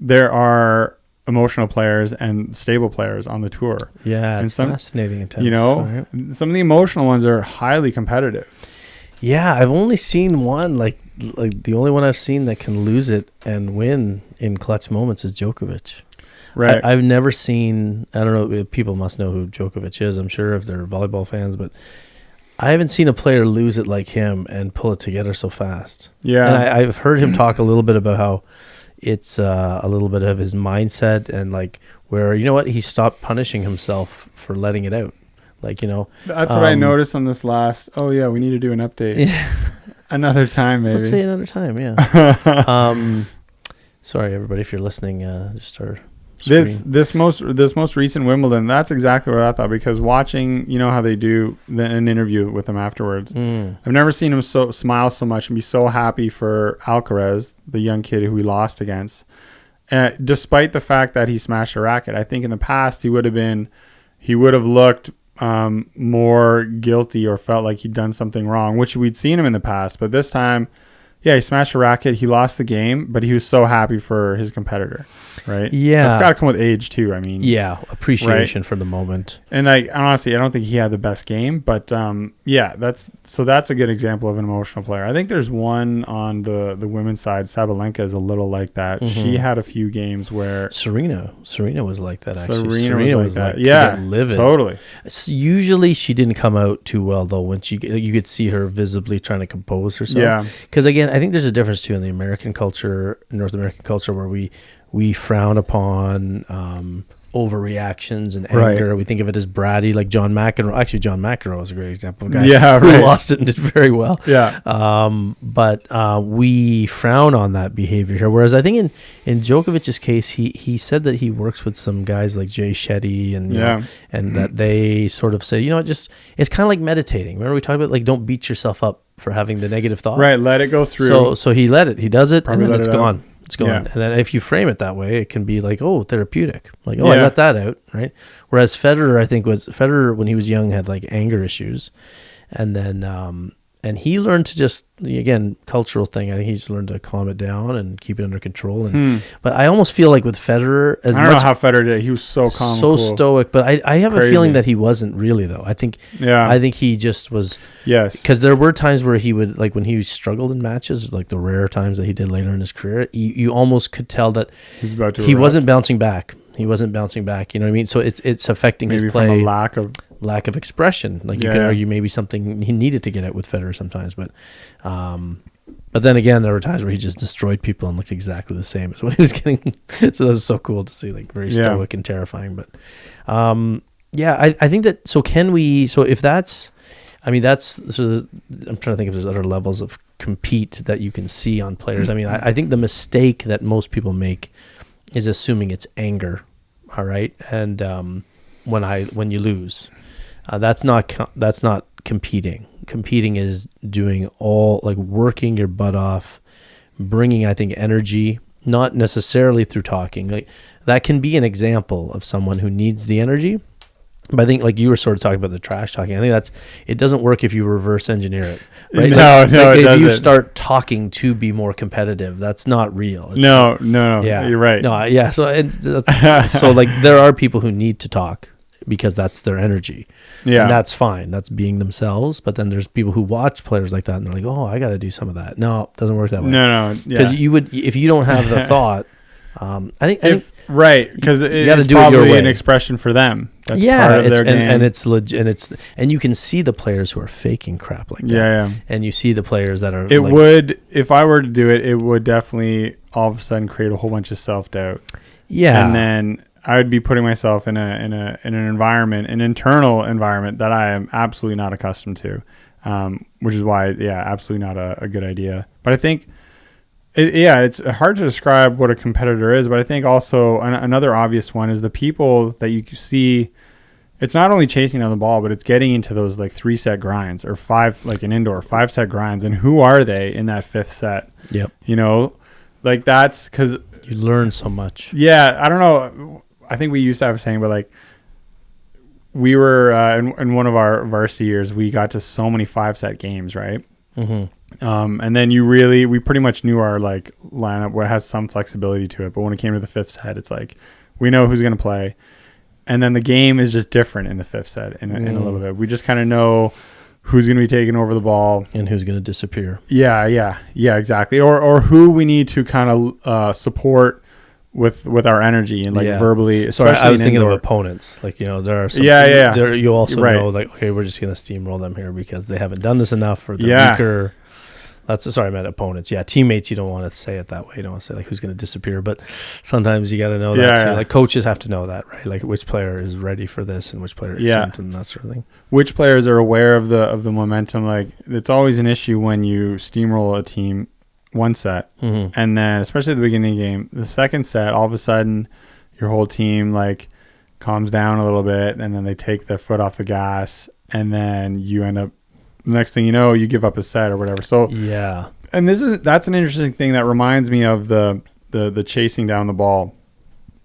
there are emotional players and stable players on the tour. Yeah, it's fascinating in tennis. You know, some of the emotional ones are highly competitive. Yeah, I've only seen one, like the only one I've seen that can lose it and win in clutch moments is Djokovic. Right. I've never seen, I don't know, people must know who Djokovic is, I'm sure, if they're volleyball fans, but I haven't seen a player lose it like him and pull it together so fast. Yeah. And I've heard him talk a little bit about how it's a little bit of his mindset and like where, you know what, he stopped punishing himself for letting it out. Like, you know. That's what I noticed on this last, we need to do an update. Yeah. Another time, maybe. Let's say another time, yeah. Sorry, everybody, if you're listening, just our screen. This most recent Wimbledon, that's exactly what I thought, because watching, you know how they do an interview with him afterwards. I've never seen him smile so much and be so happy for Alcaraz, the young kid who he lost against. Despite the fact that he smashed a racket, I think in the past he would have looked more guilty or felt like he'd done something wrong, which we'd seen him in the past. But this time, he smashed a racket. He lost the game, but he was so happy for his competitor, right? Yeah. That's got to come with age too. I mean, appreciation for the moment. And honestly, I don't think he had the best game, but that's a good example of an emotional player. I think there's one on the women's side. Sabalenka is a little like that. She had a few games where Serena was like that. Actually, Serena was like that. Livid. Totally. Usually, she didn't come out too well though. When you could see her visibly trying to compose herself. Yeah. Because again, I think there's a difference too in the American culture, North American culture, where we frown upon overreactions and anger. Right. We think of it as bratty, like John McEnroe. Actually, John McEnroe is a great example of a guy who lost it and did very well. Yeah. But we frown on that behavior here. Whereas I think in Djokovic's case, he said that he works with some guys like Jay Shetty and you know, and that they sort of say, you know, it's kind of like meditating. Remember we talked about like don't beat yourself up for having the negative thought. Right. Let it go through. So he does it, Probably and then it's gone. Out. It's gone. Yeah. And then if you frame it that way, it can be like, oh, therapeutic. Like, I let that out, right? Whereas Federer, when he was young, had like anger issues. And then, and he learned to just, again, cultural thing. I think he's learned to calm it down and keep it under control. And but I almost feel like with Federer, I don't know how Federer did. He was so calm, so cool. Stoic. But I have a feeling that he wasn't really though. I think he just was. Yes. Because there were times where he would, like when he struggled in matches, like the rare times that he did later in his career, you almost could tell that he wasn't bouncing back. You know what I mean? So it's affecting his play. From a lack of expression. Like you could argue maybe something he needed to get out with Federer sometimes, but then again there were times where he just destroyed people and looked exactly the same as what he was getting. So that was so cool to see, like very stoic and terrifying. But I think that. So can we? So if that's, I mean that's. So I'm trying to think if there's other levels of compete that you can see on players. I mean I think the mistake that most people make is assuming it's anger. All right, and when you lose. That's not competing. Competing is doing all, like working your butt off, bringing, I think, energy, not necessarily through talking. Like that can be an example of someone who needs the energy, But I think, like you were sort of talking about the trash talking, I think it doesn't work if you reverse engineer it, right? No, like it if doesn't. you start talking to be more competitive, that's not real. It's No. yeah, You're right. No, yeah. So so like there are people who need to talk because that's their energy. Yeah. And that's fine. That's being themselves. But then there's people who watch players like that and they're like, oh, I got to do some of that. No, it doesn't work that way. No. Because Yeah. you would, if you don't have the thought, I think Right, because you gotta it's do it your probably way. an expression for them. That's yeah, part of it's, their game. and it's legit, and you can see the players who are faking crap like that. Yeah. And you see the players that are. It would, if I were to do it, it would definitely all of a sudden create a whole bunch of self-doubt. Yeah. And then I would be putting myself in an environment, an internal environment that I am absolutely not accustomed to, which is why, absolutely not a good idea. But I think, it's hard to describe what a competitor is, but I think also another obvious one is the people that you see. It's not only chasing down the ball, but it's getting into those like 3-set grinds or 5, like an indoor 5-set grinds. And who are they in that 5th set? Yep. You know, like that's because you learn so much. Yeah. I don't know. I think we used to have a saying, but like we were in one of our varsity years, we got to so many 5-set games, right? Mm-hmm. And then we pretty much knew our like lineup where it has some flexibility to it. But when it came to the 5th set, it's like, we know who's going to play. And then the game is just different in the 5th set in a little bit. We just kind of know who's going to be taking over the ball. And who's going to disappear. Yeah, exactly. Or who we need to kind of support with our energy and like verbally. Especially Sorry, I was thinking of opponents. Like, you know, there are some. Yeah. There, you also know, like, okay, we're just going to steamroll them here because they haven't done this enough, or they're weaker. I meant opponents. Yeah, teammates, you don't want to say it that way. You don't want to say like who's going to disappear, but sometimes you got to know that too. Like coaches have to know that, right? Like which player is ready for this and which player isn't, and that sort of thing. Which players are aware of the momentum? Like it's always an issue when you steamroll a team one set, and then especially at the beginning of the game, the second set, all of a sudden your whole team like calms down a little bit, and then they take their foot off the gas, and then you end up. Next thing you know, you give up a set or whatever. So yeah, and that's an interesting thing that reminds me of the chasing down the ball,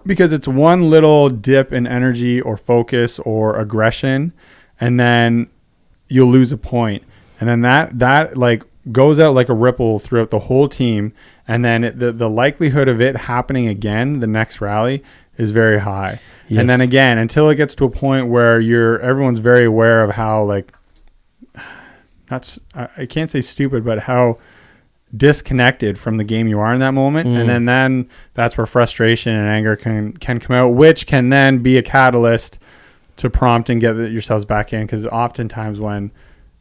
because it's one little dip in energy or focus or aggression, and then you'll lose a point, and then that like goes out like a ripple throughout the whole team, and then the likelihood of it happening again the next rally is very high. Yes. And then again, until it gets to a point where everyone's very aware of how like. I can't say stupid, but how disconnected from the game you are in that moment. And then that's where frustration and anger can come out, which can then be a catalyst to prompt and get yourselves back in. Because oftentimes when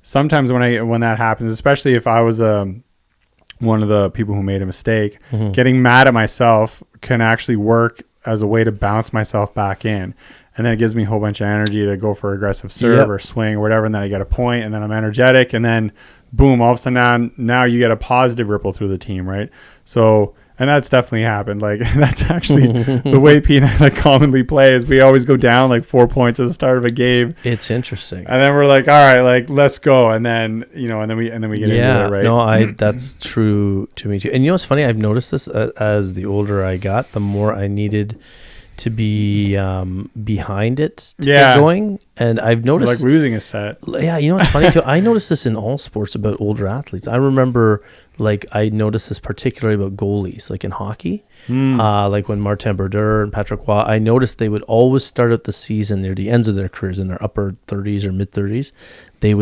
that happens, especially if I was one of the people who made a mistake, getting mad at myself can actually work as a way to bounce myself back in. And then it gives me a whole bunch of energy to go for aggressive serve or swing or whatever. And then I get a point, and then I'm energetic. And then, boom, all of a sudden now you get a positive ripple through the team, right? So, and that's definitely happened. Like, that's actually the way Pete and I like commonly play is we always go down like 4 points at the start of a game. It's interesting. And then we're like, all right, like, let's go. And then, you know, and then we get into it, right? No, that's true to me too. And you know what's funny? I've noticed this as the older I got, the more I needed to be behind it to get going. And I've noticed like losing a set. Yeah, you know what's funny too? I noticed this in all sports about older athletes. I remember like I noticed this particularly about goalies, like in hockey. Like when Martin Brodeur and Patrick Roy, I noticed they would always start out the season near the ends of their careers in their upper 30s or mid 30s. They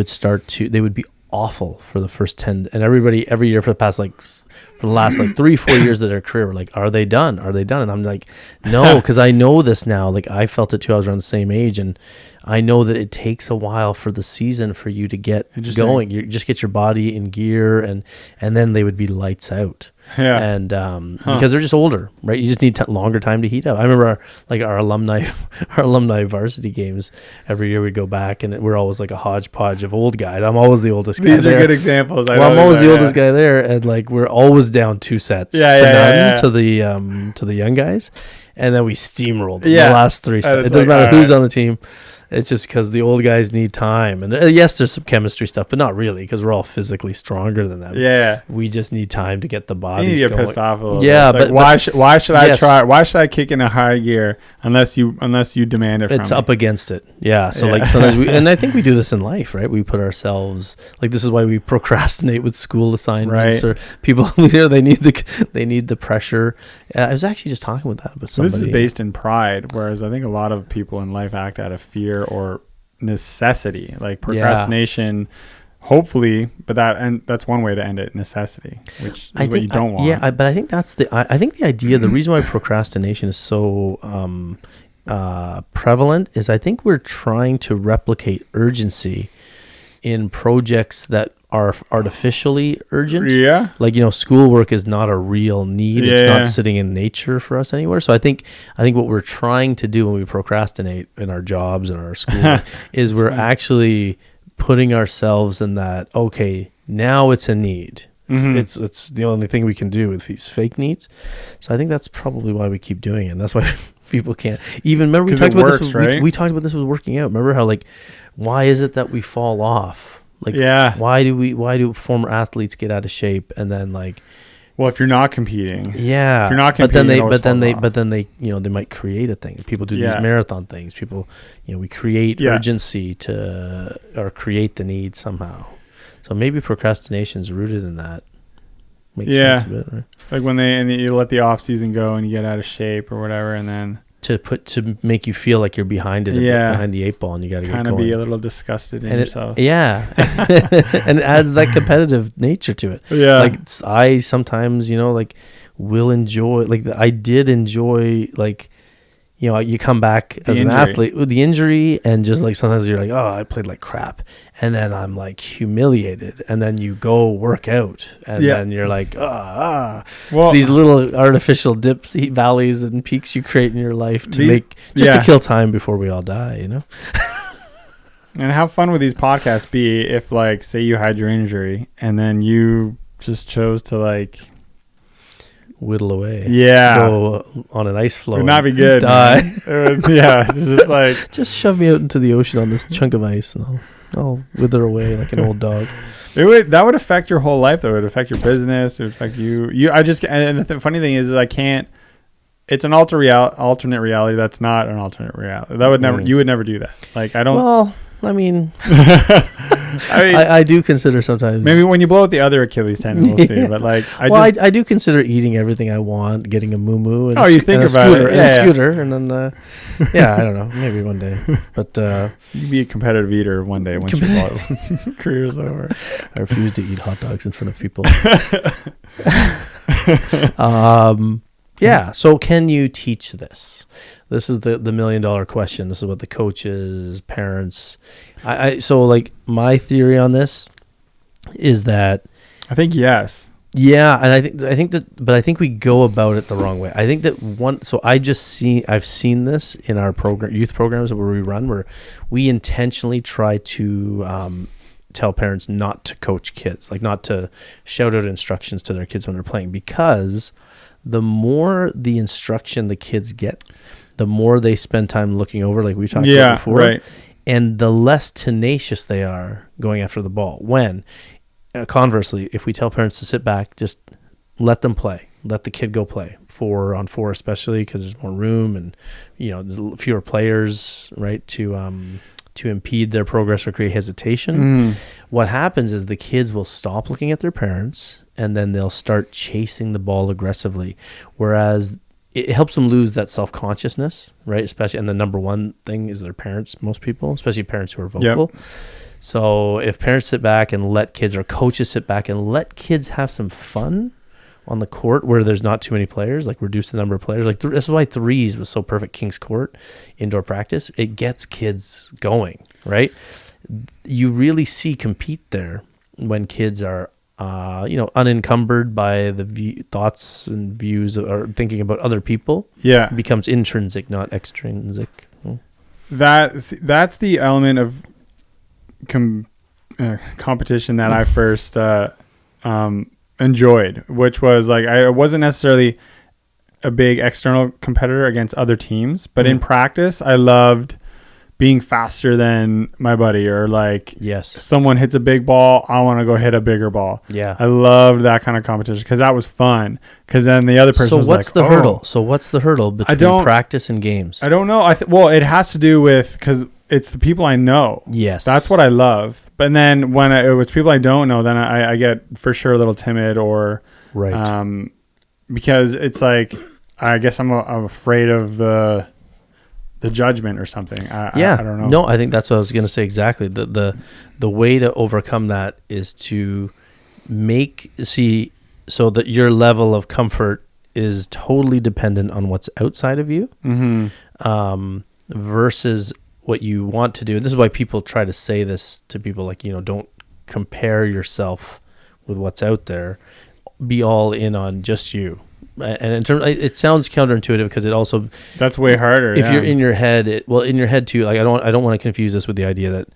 would be awful for the first 10, and everybody every year for the last 3-4 years of their career were like, are they done, and I'm like, no, because I know this now. Like I felt it too. I was around the same age, and I know that it takes a while for the season for you to get going. You just get your body in gear, and then they would be lights out. Yeah, and because they're just older, right? You just need longer time to heat up. I remember our alumni varsity games. Every year we'd go back, and we're always like a hodgepodge of old guys. I'm always the oldest guy. These are good examples. I'm always the oldest guy there, and like we're always down 2 sets to none to the young guys, and then we steamrolled the last 3 sets. It doesn't matter who's on the team. It's just because the old guys need time, and yes, there's some chemistry stuff, but not really, because we're all physically stronger than them. Yeah, we just need time to get the you bodies need to get going. pissed off a little. Yeah, bit. It's but like, why should I yes. try? Why should I kick in a high gear unless you demand it? It's from up me? against it. Yeah. So Yeah. like sometimes and I think we do this in life, right? We put ourselves like, this is why we procrastinate with school assignments, Right. or people, they need the pressure. I was actually just talking with that with somebody. This is based in pride, whereas I think a lot of people in life act out of fear or necessity, like procrastination. Hopefully, but that's one way to end it. Necessity, which is what you don't want. Yeah, but I think that's I think the idea. The reason why procrastination is so prevalent is I think we're trying to replicate urgency in projects that are artificially urgent. Yeah. Like, schoolwork is not a real need. It's not sitting in nature for us anywhere. So I think what we're trying to do when we procrastinate in our jobs and our school is we're actually putting ourselves in that, okay, now it's a need. Mm-hmm. It's the only thing we can do with these fake needs. So I think that's probably why we keep doing it. And that's why people can't even remember. We talked about this. Right? We talked about this with working out. Remember how, like, why is it that we fall off? Like, why do former athletes get out of shape and then, like, well, if you're not competing, if you're not competing, but then they they might create a thing. People do these marathon things. People, we create urgency or create the need somehow. So maybe procrastination is rooted in that. Makes sense a bit, right? Like when you let the off season go and you get out of shape or whatever, and then to make you feel like you're behind it, behind the 8 ball, and you got to kind of be a little disgusted in yourself. And it adds that competitive nature to it. Yeah, like I sometimes will enjoy, like, I did enjoy, like, you come back as an athlete with the injury, and just like sometimes you're like, oh, I played like crap, and then I'm like humiliated, and then you go work out, and then you're like, well, these little artificial dips, valleys, and peaks you create in your life to to kill time before we all die, And how fun would these podcasts be if, like, say you had your injury and then you just chose to, like, whittle away, go on an ice floe, would not be good, die. It's just like, just shove me out into the ocean on this chunk of ice, and I'll wither away like an old dog. That would affect your whole life, though. It would affect your business. It would affect you. And the funny thing is I can't. It's an alternate reality. That's not an alternate reality. That would never. You would never do that. Like, I don't. Well, I mean, I do consider sometimes. Maybe when you blow out the other Achilles tendon, we'll see. But, like, I do consider eating everything I want, getting a moo-moo, and you think about it, and a scooter, and then I don't know, maybe one day. But you'd be a competitive eater one day once your career's over. I refuse to eat hot dogs in front of people. So can you teach this? This is the $1 million question. This is what the coaches, parents, so, like, my theory on this is that I think yes. Yeah, and I think we go about it the wrong way. I think that I've seen this in our youth programs where we run, where we intentionally try to tell parents not to coach kids, like not to shout out instructions to their kids when they're playing, because the more the instruction the kids get, the more they spend time looking over, like we talked about before, right? And the less tenacious they are going after the ball. When, conversely, if we tell parents to sit back, just let them play, let the kid go play 4-on-4, especially because there's more room and fewer players, right, to impede their progress or create hesitation. What happens is the kids will stop looking at their parents, and then they'll start chasing the ball aggressively, whereas it helps them lose that self-consciousness, right? Especially, and the number one thing is their parents, most people, especially parents who are vocal. Yep. So if parents sit back and let kids, or coaches sit back and let kids have some fun on the court where there's not too many players, like reduce the number of players. Like that's why threes was so perfect, King's Court, indoor practice. It gets kids going, right? You really see compete there when kids are unencumbered by the thoughts and views or thinking about other people. Yeah. It becomes intrinsic, not extrinsic. That's the element of competition that I first enjoyed, which was like, I wasn't necessarily a big external competitor against other teams, but in practice, I loved being faster than my buddy, or like Yes. someone hits a big ball, I want to go hit a bigger ball. Yeah. I loved that kind of competition because that was fun. Because then the other person So was what's like, the "Oh." hurdle? So what's the hurdle between don't- practice and games? I don't know. Well, it has to do with because it's the people I know. Yes. That's what I love. But then when it was people I don't know, then I get for sure a little timid, or right. because it's like I guess I'm afraid of the judgment or something. I don't know. No, I think that's what I was going to say exactly. The way to overcome that is to so that your level of comfort is totally dependent on what's outside of you, versus what you want to do. And this is why people try to say this to people, like, don't compare yourself with what's out there. Be all in on just you. And in terms, it sounds counterintuitive because it also, That's way harder. if you're in your head, in your head too, like I don't want to confuse this with the idea that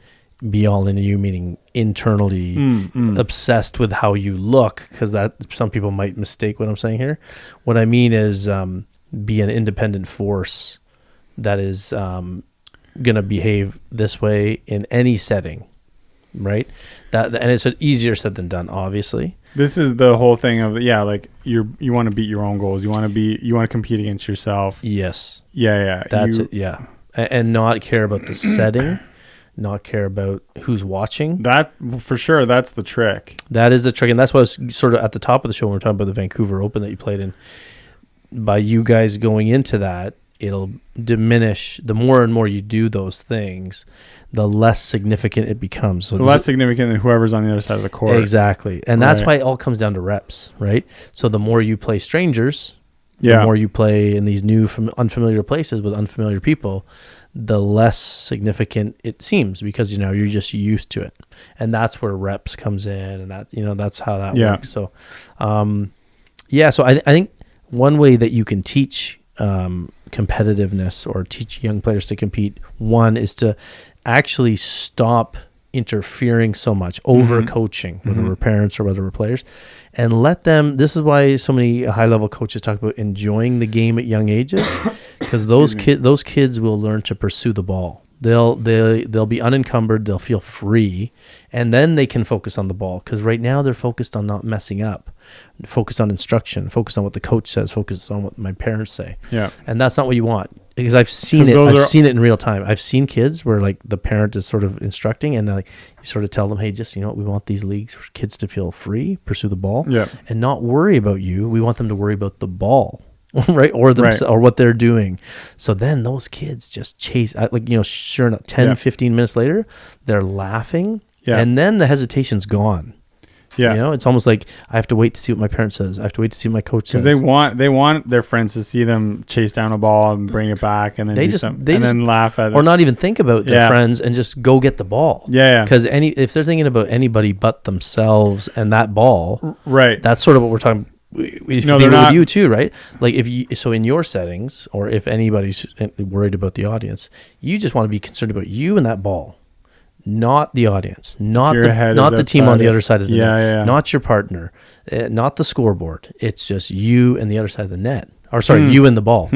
be all in you, meaning internally obsessed with how you look, because that some people might mistake what I'm saying here. What I mean is be an independent force that is going to behave this way in any setting, right? And it's easier said than done, obviously. This is the whole thing of like you want to beat your own goals. You want to compete against yourself. Yes. Yeah. That's it. Yeah. And not care about the setting, not care about who's watching. That for sure. That's the trick. That is the trick. And that's what was sort of at the top of the show when we were talking about the Vancouver Open that you played in. By you guys going into that, it'll diminish. The more and more you do those things, the less significant it becomes. So the less significant than whoever's on the other side of the court. Exactly. And that's why it all comes down to reps, right? So the more you play strangers, Yeah. the more you play in these new unfamiliar places with unfamiliar people, the less significant it seems, because you're just used to it. And that's where reps comes in, and that that's how that works. So so I think one way that you can teach competitiveness or teach young players to compete, one is to actually stop interfering so much, over coaching, whether we're parents or whether we're players, and let them. This is why so many high level coaches talk about enjoying the game at young ages, because those kids will learn to pursue the ball. They'll be unencumbered. They'll feel free, and then they can focus on the ball. Because right now they're focused on not messing up, focused on instruction, focused on what the coach says, focused on what my parents say. Yeah, and that's not what you want. Because I've seen it. I've seen it in real time. I've seen kids where like the parent is sort of instructing, and like you sort of tell them, hey, just we want these leagues for kids to feel free, pursue the ball, and not worry about you. We want them to worry about the ball. Right, or or what they're doing. So then those kids just chase, sure enough, 10, 15 minutes later, they're laughing, and then the hesitation's gone. Yeah, it's almost like I have to wait to see what my parent says. I have to wait to see what my coach says. Because they want their friends to see them chase down a ball and bring it back, and then then laugh at it, or not even think about their friends and just go get the ball. Yeah, because if they're thinking about anybody but themselves and that ball, right? That's sort of what we're talking. If they're not with you too, right? Like in your settings, or if anybody's worried about the audience, you just want to be concerned about you and that ball, not the audience, not the team on the other side of the net, not your partner, not the scoreboard. It's just you and the other side of the net, or sorry, you and the ball.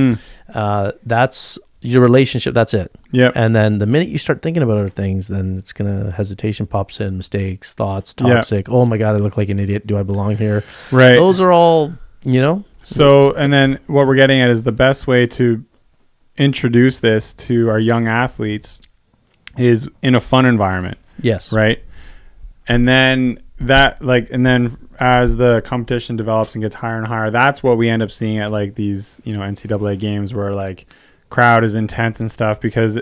That's your relationship. That's it. Yeah. And then the minute you start thinking about other things, then it's hesitation pops in, mistakes, thoughts, toxic. Oh my God, I look like an idiot. Do I belong here? Right. Those are all, So, and then what we're getting at is the best way to introduce this to our young athletes is in a fun environment. Yes. Right. And then as the competition develops and gets higher and higher, that's what we end up seeing at like these, NCAA games where like crowd is intense and stuff, because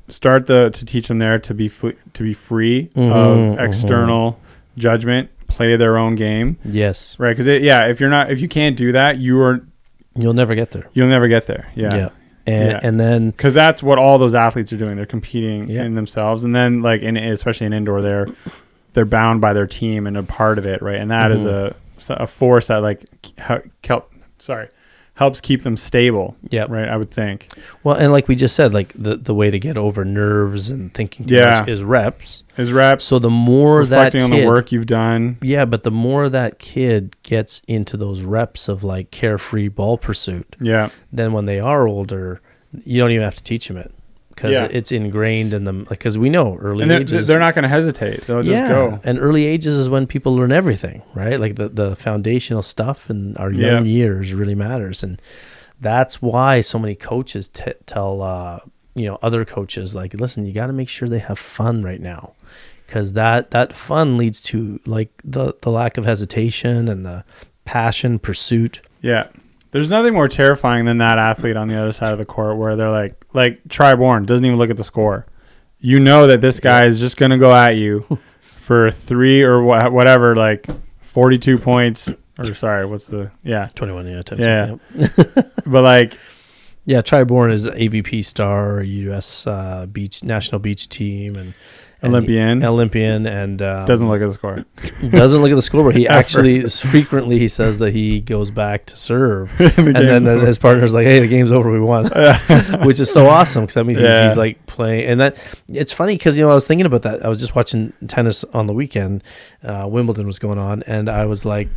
start to teach them there to be free of external judgment, play their own game. Yes. Right. Because if you can't do that, you'll never get there. You'll never get there. Yeah. And then because that's what all those athletes are doing. They're competing in themselves, and then like especially in indoor, they're bound by their team and a part of it, right? And that is a force that like helps keep them stable. Yeah. Right. I would think. Well, and like we just said, like the way to get over nerves and thinking too much is reps. So the more reflecting on the work you've done. Yeah. But the more that kid gets into those reps of like carefree ball pursuit. Yeah. Then when they are older, you don't even have to teach them it. because it's ingrained in them. Because we know early ages, they're not going to hesitate. They'll just go. And early ages is when people learn everything, right? Like the foundational stuff in our young years really matters, and that's why so many coaches tell other coaches, like, listen, you got to make sure they have fun right now, because that fun leads to like the lack of hesitation and the passion, pursuit. Yeah. There's nothing more terrifying than that athlete on the other side of the court where they're like Tri-Born doesn't even look at the score. You know that this guy is just going to go at you for 3 or whatever, like 42 points. Or sorry, what's the 21? Yeah. But like, Tri-Born is an AVP star, U.S. national beach team, and Olympian, and doesn't look at the score. Doesn't look at the score, but he actually frequently he says that he goes back to serve, and then his partner's like, "Hey, the game's over, we won," which is so awesome because that means he's like playing. And that it's funny because I was thinking about that. I was just watching tennis on the weekend. Wimbledon was going on, and I was like.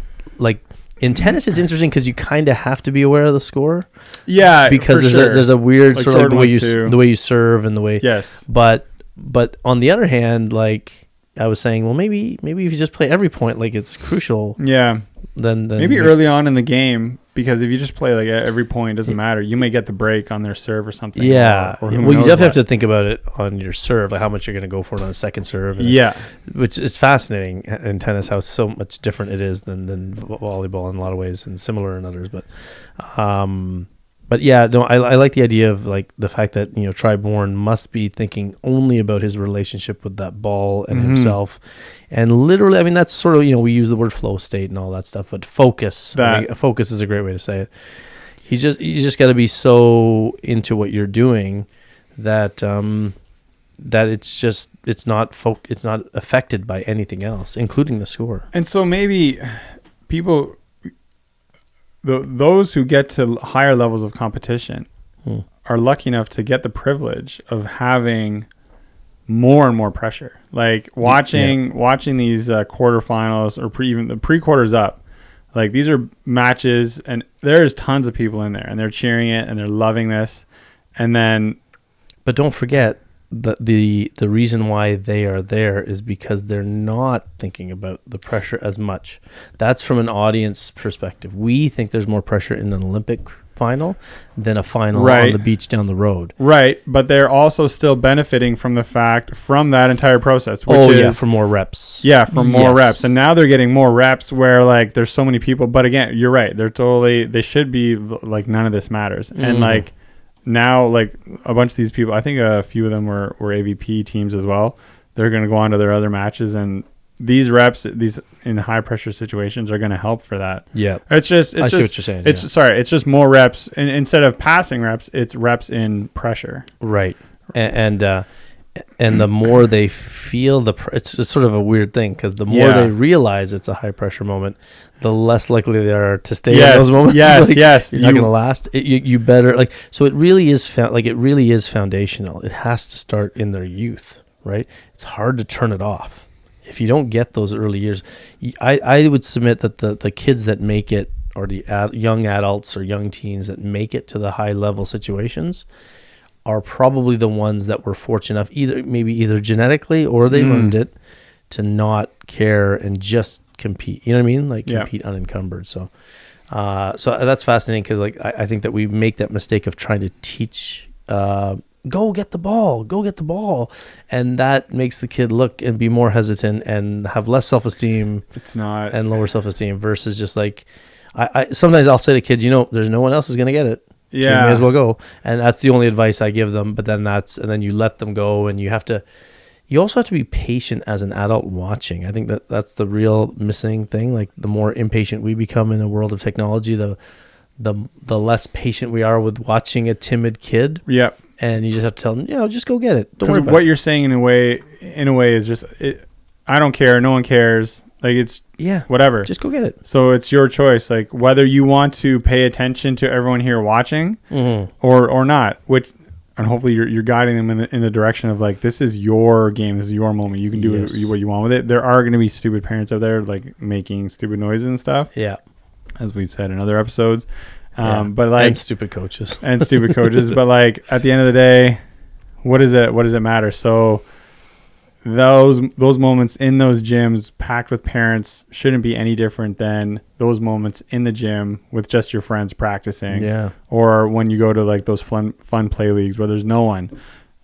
In tennis, it's interesting because you kind of have to be aware of the score. Yeah, because there's a weird sort of like the way you serve and the way. Yes. But on the other hand, like I was saying, well, maybe if you just play every point, like it's crucial. Yeah. Then maybe early on in the game, because if you just play like every point, it doesn't matter. You may get the break on their serve or something. Yeah. Or well, you definitely have to think about it on your serve, like how much you're going to go for it on a second serve. Which is fascinating in tennis, how so much different it is than volleyball in a lot of ways, and similar in others. But yeah, no, I like the idea of like the fact that Tri-Born must be thinking only about his relationship with that ball and himself, and literally, I mean that's sort of we use the word flow state and all that stuff, but focus. Focus is a great way to say it. You just got to be so into what you're doing that that it's not affected by anything else, including the score. And so maybe people. Those who get to higher levels of competition are lucky enough to get the privilege of having more and more pressure. Like watching these quarterfinals or even the pre-quarters up. Like these are matches, and there's tons of people in there, and they're cheering it, and they're loving this. And then, but don't forget the reason why they are there is because they're not thinking about the pressure as much. That's from an audience perspective. We think there's more pressure in an Olympic final than a final on the beach down the road. Right, but they're also still benefiting from that entire process. Which for more reps. Yeah, for more reps. And now they're getting more reps where like there's so many people. But again, you're right. They should be like none of this matters. And like now, like a bunch of these people, I think a few of them were AVP teams as well. They're going to go on to their other matches, and these reps, these in high pressure situations, are going to help for that. Yeah, I see what you're saying. It's just more reps, and instead of passing reps, it's reps in pressure. Right, and the more they feel it's sort of a weird thing because the more they realize it's a high pressure moment, the less likely they are to stay in those moments. Yes, you're not going to last. You better like. So it really is foundational. It has to start in their youth, right? It's hard to turn it off if you don't get those early years. I would submit that the kids that make it, or the young adults or young teens that make it to the high level situations, are probably the ones that were fortunate enough, either genetically or they learned it, to not care and just compete. You know what I mean? Like compete unencumbered. So that's fascinating because like I think that we make that mistake of trying to teach, go get the ball, and that makes the kid look and be more hesitant and have less self-esteem. It's not, and lower self-esteem versus just like I sometimes I'll say to kids, there's no one else is gonna get it. So you may as well go, and that's the only advice I give them. But then then you let them go, and you also have to be patient as an adult watching. I think that's the real missing thing. Like the more impatient we become in a world of technology, the less patient we are with watching a timid kid. Yep. And you just have to tell them, just go get it. Don't worry about what you're saying in a way is just I don't care. No one cares. Like it's whatever. Just go get it. So it's your choice. Like whether you want to pay attention to everyone here watching or not, and hopefully you're guiding them in the direction of like, this is your game. This is your moment. You can do what you want with it. There are going to be stupid parents out there like making stupid noises and stuff. Yeah. As we've said in other episodes. But like, and stupid coaches. But like at the end of the day, what does it matter? So those moments in those gyms packed with parents shouldn't be any different than those moments in the gym with just your friends practicing. Yeah. Or when you go to like those fun play leagues where there's no one.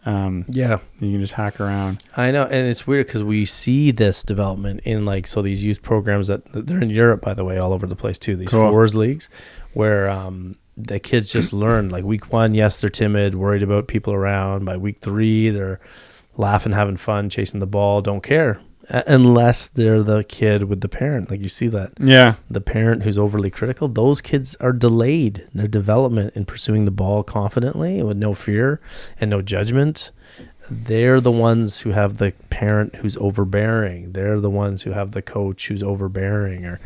Yeah. You can just hack around. I know, and it's weird because we see this development in like these youth programs that they're in Europe, by the way, all over the place too. These fours leagues where the kids just learn. Like week 1, yes, they're timid, worried about people around. By week 3, they're laughing, having fun, chasing the ball, don't care. Unless they're the kid with the parent. Like you see that. Yeah. The parent who's overly critical, those kids are delayed in their development in pursuing the ball confidently with no fear and no judgment. They're the ones who have the parent who's overbearing. They're the ones who have the coach who's overbearing or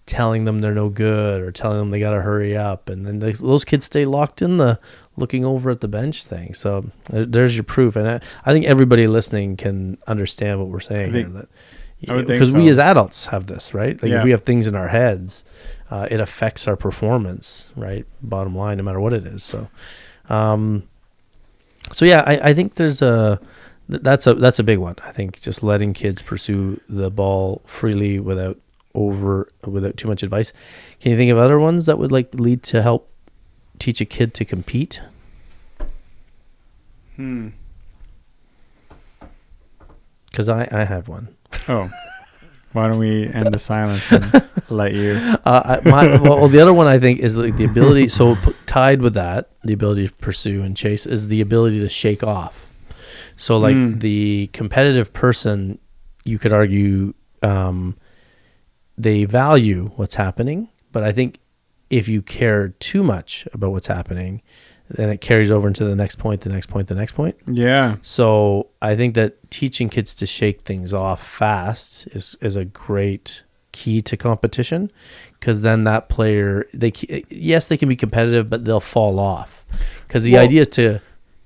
telling them they're no good or telling them they got to hurry up. And then those kids stay locked in the looking over at the bench thing. So there's your proof. And I think everybody listening can understand what we're saying here. Because we as adults have this, right? Like if we have things in our heads, it affects our performance, right? Bottom line, no matter what it is. So, I think that's a big one. I think just letting kids pursue the ball freely without too much advice. Can you think of other ones that would like lead to help teach a kid to compete? Because I have one. Oh, why don't we end the silence and let you? The other one I think is like the ability. So tied with that, the ability to pursue and chase is the ability to shake off. So like the competitive person, you could argue, they value what's happening, but I think if you care too much about what's happening, then it carries over into the next point. Yeah. So I think that teaching kids to shake things off fast is a great key to competition, because then that player, they can be competitive, but they'll fall off, because the idea is to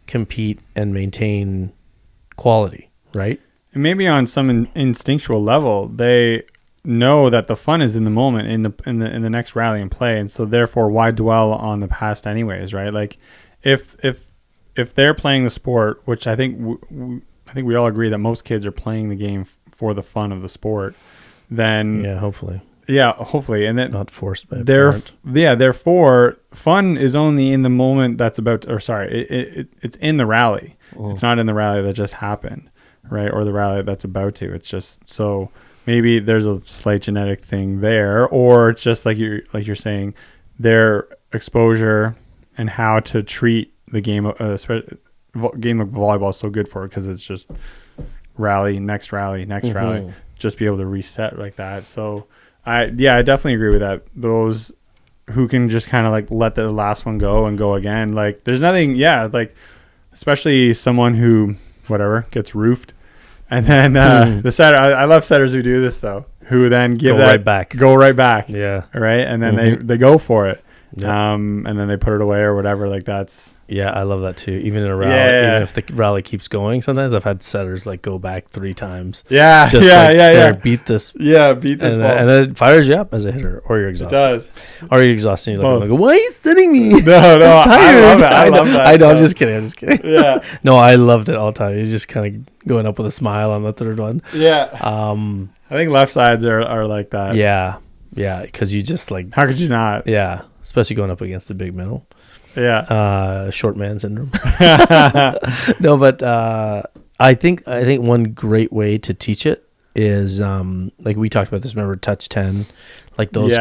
compete and maintain quality, right? And maybe on some instinctual level, they know that the fun is in the moment, in the next rally and play, and so therefore why dwell on the past anyways, right? Like if they're playing the sport, which I think we all agree that most kids are playing the game for the fun of the sport, then hopefully, and then not forced by a parent. Therefore fun is only in the moment it's in the rally. It's not in the rally that just happened, right? Or the rally that's about to. It's just so. Maybe there's a slight genetic thing there, or it's just like you're saying, their exposure and how to treat the game. Game of volleyball is so good for it because it's just next rally, just be able to reset like that. So I definitely agree with that. Those who can just kind of like let the last one go and go again. Like there's nothing, like especially someone who gets roofed. And then the setter, I love setters who do this though, who then go right back. Yeah. Right. And then they go for it. Yeah. And then they put it away or whatever. Like that's. Yeah, I love that too. Even in a rally, even if the rally keeps going, sometimes I've had setters like go back 3 times. Yeah. Beat this. Yeah, beat this ball. And it fires you up as a hitter, or you're exhausted. It does. Or you're exhausted and you're like, why are you sitting me? No, I'm tired. I love that. I know, I'm just kidding. Yeah. No, I loved it all the time. You're just kind of going up with a smile on the third one. Yeah. I think left sides are like that. Yeah. Yeah, because you just like. How could you not? Yeah, especially going up against the big middle. Yeah. Short man syndrome. No, but I think one great way to teach it is like we talked about this. Remember touch 10, like those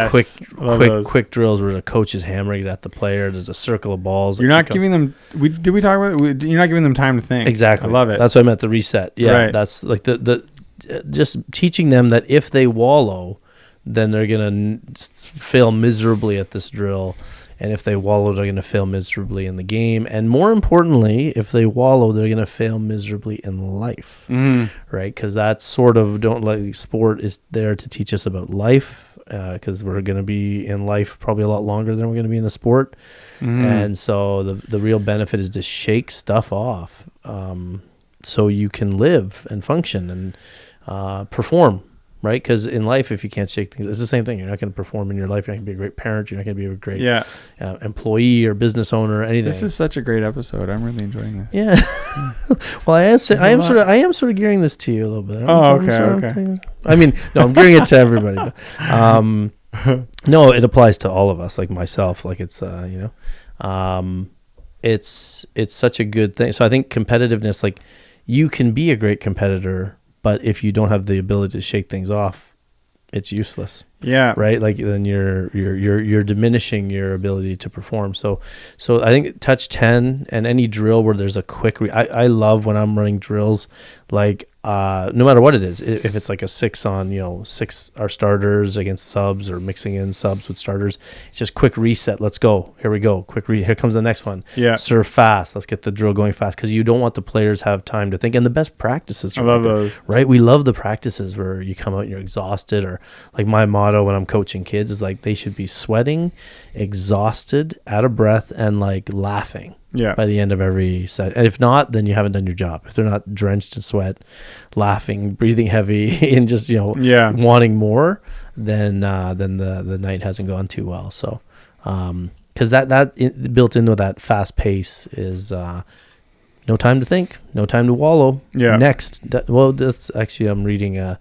quick drills where the coach is hammering it at the player. There's a circle of balls. You're not giving them. Did we talk about it? You're not giving them time to think. Exactly. I love it. That's what I meant. The reset. Yeah. Right. That's like the just teaching them that if they wallow, then they're gonna fail miserably at this drill. And if they wallow, they're going to fail miserably in the game. And more importantly, if they wallow, they're going to fail miserably in life, right? Because that's sort of sport is there to teach us about life, because we're going to be in life probably a lot longer than we're going to be in the sport. And so the real benefit is to shake stuff off, so you can live and function and perform right? Because in life, if you can't shake things, it's the same thing. You're not going to perform in your life. You're not going to be a great parent. You're not going to be a great employee or business owner or anything. This is such a great episode. I'm really enjoying this. Yeah. Well, I am sort of gearing this to you a little bit. Okay. I mean, no, I'm gearing it to everybody. But, no, it applies to all of us, like myself. Like it's, it's such a good thing. So I think competitiveness, like you can be a great competitor, but if you don't have the ability to shake things off, it's useless. Yeah. Right. Like then you're diminishing your ability to perform. So I think touch 10 and any drill where there's a quick, I love when I'm running drills, like, no matter what it is, if it's like a 6 on, 6 are starters against subs or mixing in subs with starters, it's just quick reset. Let's go. Here we go. Here comes the next one. Yeah. Serve fast. Let's get the drill going fast because you don't want the players have time to think. And the best practices. I love those. Right. We love the practices where you come out and you're exhausted, or like my motto when I'm coaching kids is like they should be sweating, exhausted, out of breath, and like laughing. Yeah. By the end of every set. And if not, then you haven't done your job. If they're not drenched in sweat, laughing, breathing heavy, and just, wanting more, then the night hasn't gone too well. So, because that built into that fast pace is no time to think, no time to wallow. Yeah. Next. That's actually, I'm reading,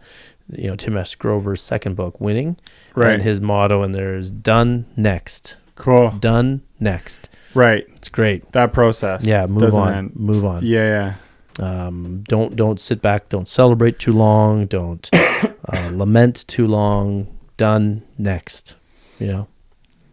Tim S. Grover's second book, Winning. Right. And his motto in there is done next. Cool. Done next. Right. It's great. That process. Yeah. Move on. Yeah. Don't sit back. Don't celebrate too long. Don't lament too long. Done. Next. Give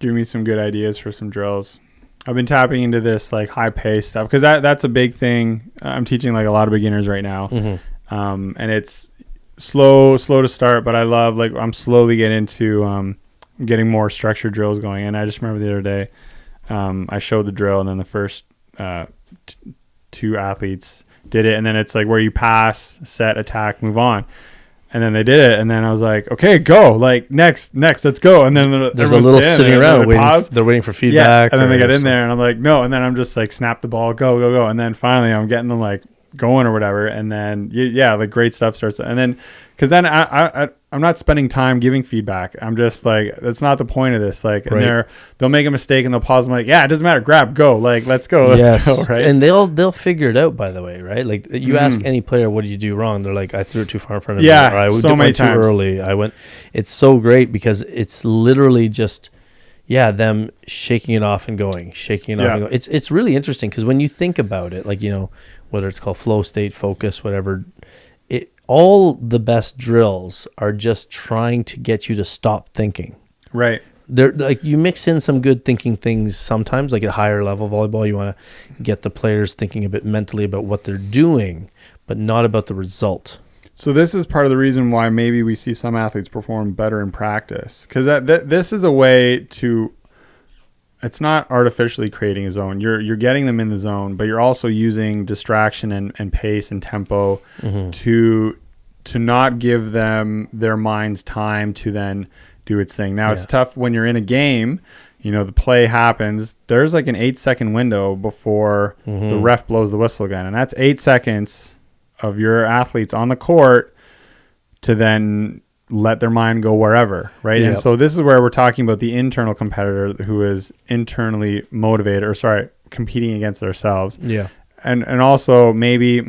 me some good ideas for some drills. I've been tapping into this like high pace stuff because that's a big thing. I'm teaching like a lot of beginners right now. Mm-hmm. And it's slow to start, but I love, like, I'm slowly getting into getting more structured drills going. And I just remember the other day, I showed the drill, and then the first 2 athletes did it, and then it's like where you pass, set, attack, move on, and then they did it, and then I was like, okay, go, like next, let's go, and then there's a little sitting around waiting. They're waiting for feedback, and then they get in there, and I'm like, no, and then I'm just like, snap the ball, go, and then finally I'm getting them like going or whatever, and then like great stuff starts, and then because then I'm not spending time giving feedback. I'm just like, that's not the point of this. Like, right. And they'll make a mistake and they'll pause. I'm like, yeah, it doesn't matter. Grab, go. Like, let's go. Let's go. Right. And they'll figure it out, by the way. Right. Like you ask any player, what did you do wrong? They're like, I threw it too far in front of me. Yeah. Or I so many times. Too early. It's so great because it's literally just, them shaking it off and going, It's really interesting because when you think about it, like, whether it's called flow state, focus, whatever, all the best drills are just trying to get you to stop thinking. Right. They're like, you mix in some good thinking things sometimes, like at higher level volleyball, you want to get the players thinking a bit mentally about what they're doing, but not about the result. So this is part of the reason why maybe we see some athletes perform better in practice, because this is a way to, it's not artificially creating a zone. You're getting them in the zone, but you're also using distraction and pace and tempo to not give them their mind's time to then do its thing. Now it's tough when you're in a game, the play happens. There's like an 8-second window before the ref blows the whistle again. And that's 8 seconds of your athletes on the court to then let their mind go wherever, right? Yep. And so this is where we're talking about the internal competitor who is internally motivated, competing against themselves. Yeah. And also maybe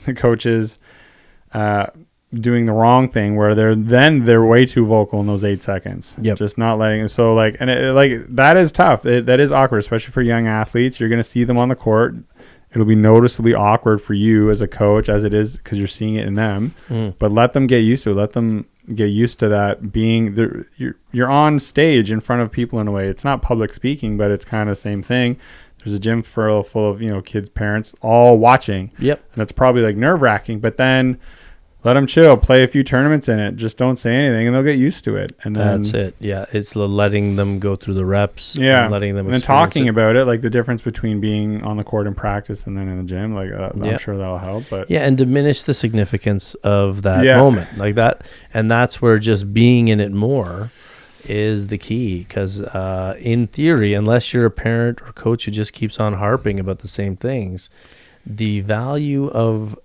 the coaches doing the wrong thing where they're way too vocal in those 8 seconds. Yep. Just not letting it. So like, and that is tough. That is awkward, especially for young athletes. You're going to see them on the court. It'll be noticeably awkward for you as a coach, as it is because you're seeing it in them. But let them get used to it. Let them get used to that being there. You're on stage in front of people in a way. It's not public speaking, but it's kind of the same thing. There's a gym full of kids, parents all watching. Yep. And that's probably like nerve-wracking, but then let them chill, play a few tournaments in it, just don't say anything, and they'll get used to it. And then that's it. Yeah, it's letting them go through the reps. Yeah, and letting them and then talking about it, like the difference between being on the court in practice and then in the gym. Like I'm sure that'll help. But and diminish the significance of that moment, like that, and that's where just being in it more is the key. Because in theory, unless you're a parent or coach who just keeps on harping about the same things, the value of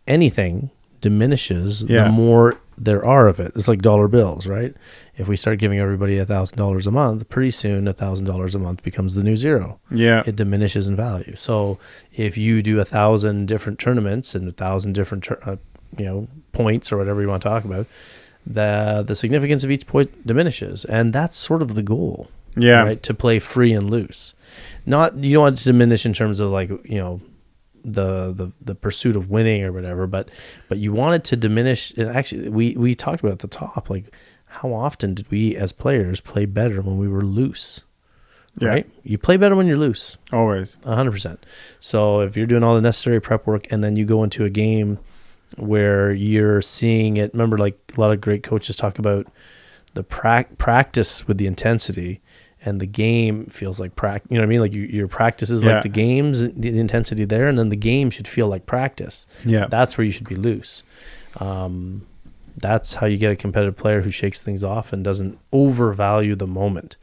anything diminishes the more there are of it. It's like dollar bills, right? If we start giving everybody $1,000 a month, pretty soon $1,000 a month becomes the new zero. Yeah. It diminishes in value. So if you do 1,000 different tournaments and 1,000 different points or whatever you want to talk about, the significance of each point diminishes, and that's sort of the goal. Yeah. Right, to play free and loose. You don't want it to diminish in terms of like the pursuit of winning or whatever, but you want it to diminish. And actually, we talked about at the top, like how often did we as players play better when we were loose? Yeah. Right, you play better when you're loose. Always. 100%. So if you're doing all the necessary prep work and then you go into a game where you're seeing it, remember, like a lot of great coaches talk about the practice with the intensity. And the game feels like practice. You know what I mean? Like your practice is like the games, the intensity there, and then the game should feel like practice. Yeah. That's where you should be loose. That's how you get a competitive player who shakes things off and doesn't overvalue the moment.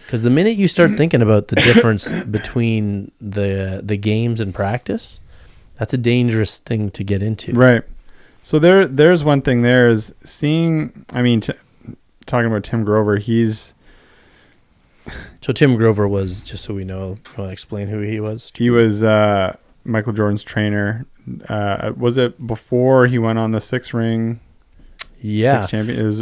Because the minute you start thinking about the difference between the games and practice, that's a dangerous thing to get into. Right. So there's one thing there is seeing. I mean, talking about Tim Grover, So Tim Grover was, just so we know, you want to explain who he was? He was Michael Jordan's trainer. Was it before he went on the six ring? Yeah. Six champion? It was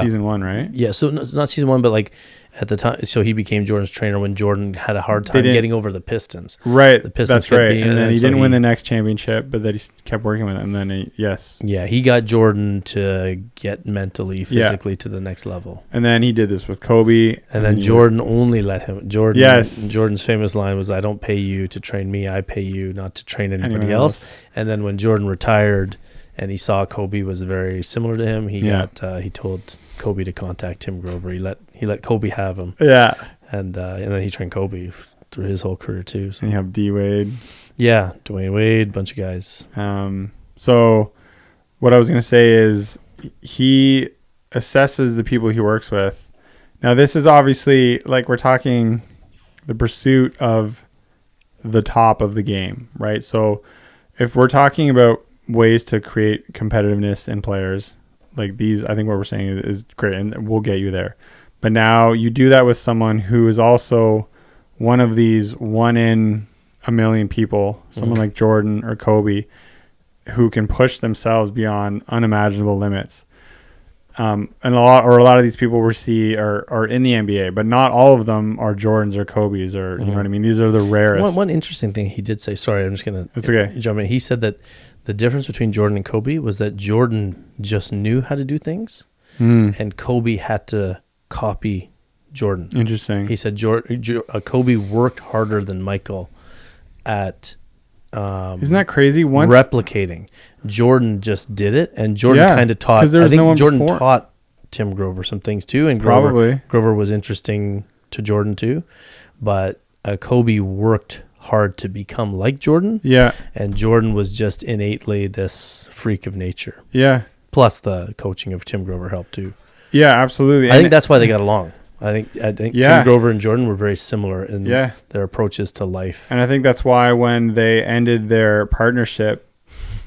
season 1, right? Yeah. So not season 1, but like at the time. So he became Jordan's trainer when Jordan had a hard time getting over the Pistons. Right. The Pistons. That's right. And then he didn't win the next championship, but then he kept working with it. And then Yeah, he got Jordan to get mentally, physically to the next level. And then he did this with Kobe. And then Jordan only let him. Jordan's famous line was, "I don't pay you to train me. I pay you not to train anybody else." And then when Jordan retired and he saw Kobe was very similar to him, he told Kobe to contact Tim Grover. He let Kobe have him. Yeah. And then he trained Kobe through his whole career too. So. And you have D Wade. Yeah, Dwayne Wade, bunch of guys. So what I was going to say is he assesses the people he works with. Now this is obviously, like, we're talking the pursuit of the top of the game, right? So if we're talking about ways to create competitiveness in players, like these, I think what we're saying is great, and we'll get you there. But now you do that with someone who is also one of these 1 in a million people, someone like Jordan or Kobe, who can push themselves beyond unimaginable limits. And a lot of these people we see are in the NBA, but not all of them are Jordans or Kobe's, or you know what I mean. These are the rarest. One interesting thing he did say. Sorry, I'm just gonna. It's okay. Jump in. He said that the difference between Jordan and Kobe was that Jordan just knew how to do things, and Kobe had to copy Jordan. Interesting. He said Kobe worked harder than Michael at. Isn't that crazy? Replicating. Jordan just did it, and Jordan kind of taught. I think Jordan taught Tim Grover some things too, and Grover was interesting to Jordan too, but Kobe worked hard to become like Jordan. Yeah. And Jordan was just innately this freak of nature. Yeah. Plus the coaching of Tim Grover helped too. Yeah, absolutely. I think that's why they got along. I think Tim Grover and Jordan were very similar in their approaches to life. And I think that's why when they ended their partnership,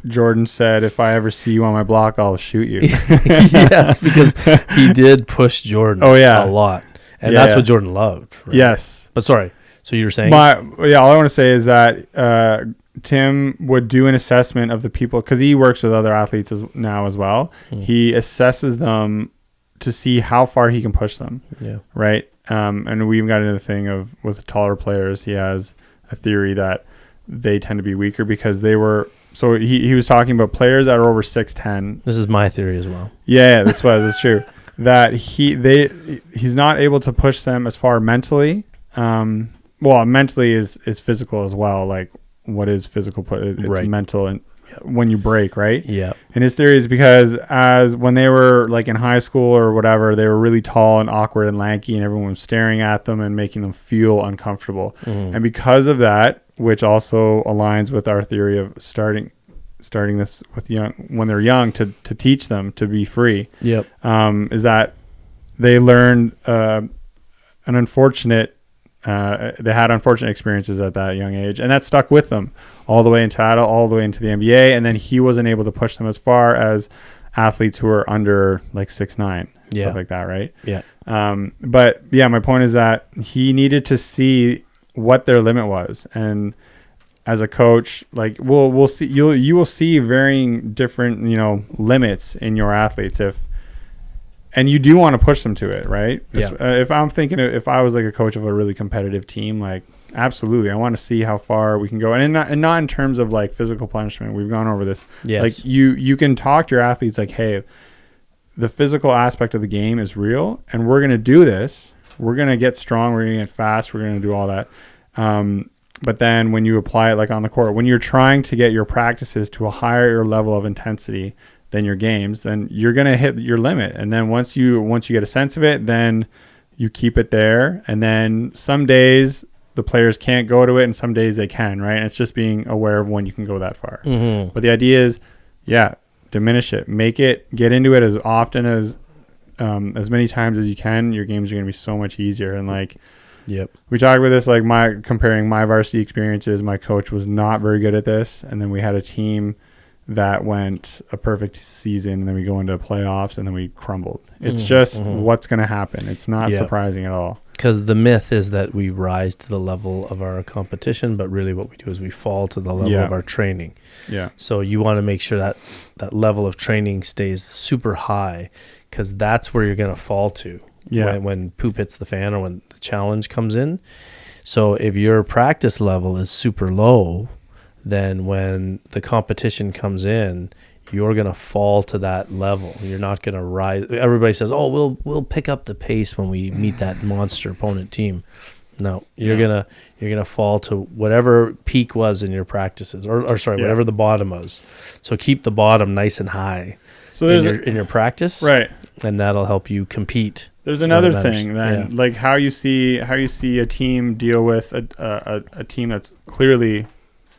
Jordan said, "If I ever see you on my block, I'll shoot you." Yes, because he did push Jordan a lot. And that's what Jordan loved. Right? Yes. But sorry. So you were saying? All I want to say is that Tim would do an assessment of the people, because he works with other athletes now as well. He assesses them to see how far he can push them. Yeah. Right. And we even got into the thing of with taller players, he has a theory that they tend to be weaker because they were. So he was talking about players that are over 6'10". This is my theory as well. Yeah, that's true. That he's not able to push them as far mentally. Well, mentally is physical as well. Like, what is physical? It's mental, and when you break, right? Yeah. And his theory is because when they were like in high school or whatever, they were really tall and awkward and lanky, and everyone was staring at them and making them feel uncomfortable. And because of that, which also aligns with our theory of starting this with when they're young to teach them to be free. Yep. Is that they learned they had unfortunate experiences at that young age, and that stuck with them all the way into the NBA. And then he wasn't able to push them as far as athletes who are under like 6'9", stuff like that, right? Yeah. But yeah, my point is that he needed to see what their limit was, and as a coach, like we'll see, you will see varying different, limits in your athletes, and you do want to push them to it, right? Yeah. If I'm thinking, if I was like a coach of a really competitive team, like absolutely, I want to see how far we can go, and not in terms of like physical punishment. We've gone over this. Yes. Like you can talk to your athletes like, hey, the physical aspect of the game is real, and we're gonna do this. We're gonna get strong. We're gonna get fast. We're gonna do all that. But then when you apply it like on the court, when you're trying to get your practices to a higher level of intensity than your games, then you're going to hit your limit. And then once you get a sense of it, then you keep it there. And then some days the players can't go to it and some days they can, right? And it's just being aware of when you can go that far. Mm-hmm. But the idea is, diminish it. Get into it as often as many times as you can. Your games are going to be so much easier. And like, Yep. we talked about this, like comparing my varsity experiences. My coach was not very good at this, and then we had a team that went a perfect season, and then we go into playoffs, and then we crumbled. It's just what's going to happen. It's not surprising at all. Because the myth is that we rise to the level of our competition, but really what we do is we fall to the level of our training. Yeah. So you want to make sure that that level of training stays super high, because that's where you're going to fall to. Yeah. When poop hits the fan or when the challenge comes in. So if your practice level is super low, then when the competition comes in, you're going to fall to that level. You're not going to rise. Everybody says, "Oh, we'll pick up the pace when we meet that monster opponent team." No, you're gonna fall to whatever peak was in your practices, or whatever the bottom was. So keep the bottom nice and high. So in your practice, right, and that'll help you compete. There's another thing then, like how you see a team deal with a team that's clearly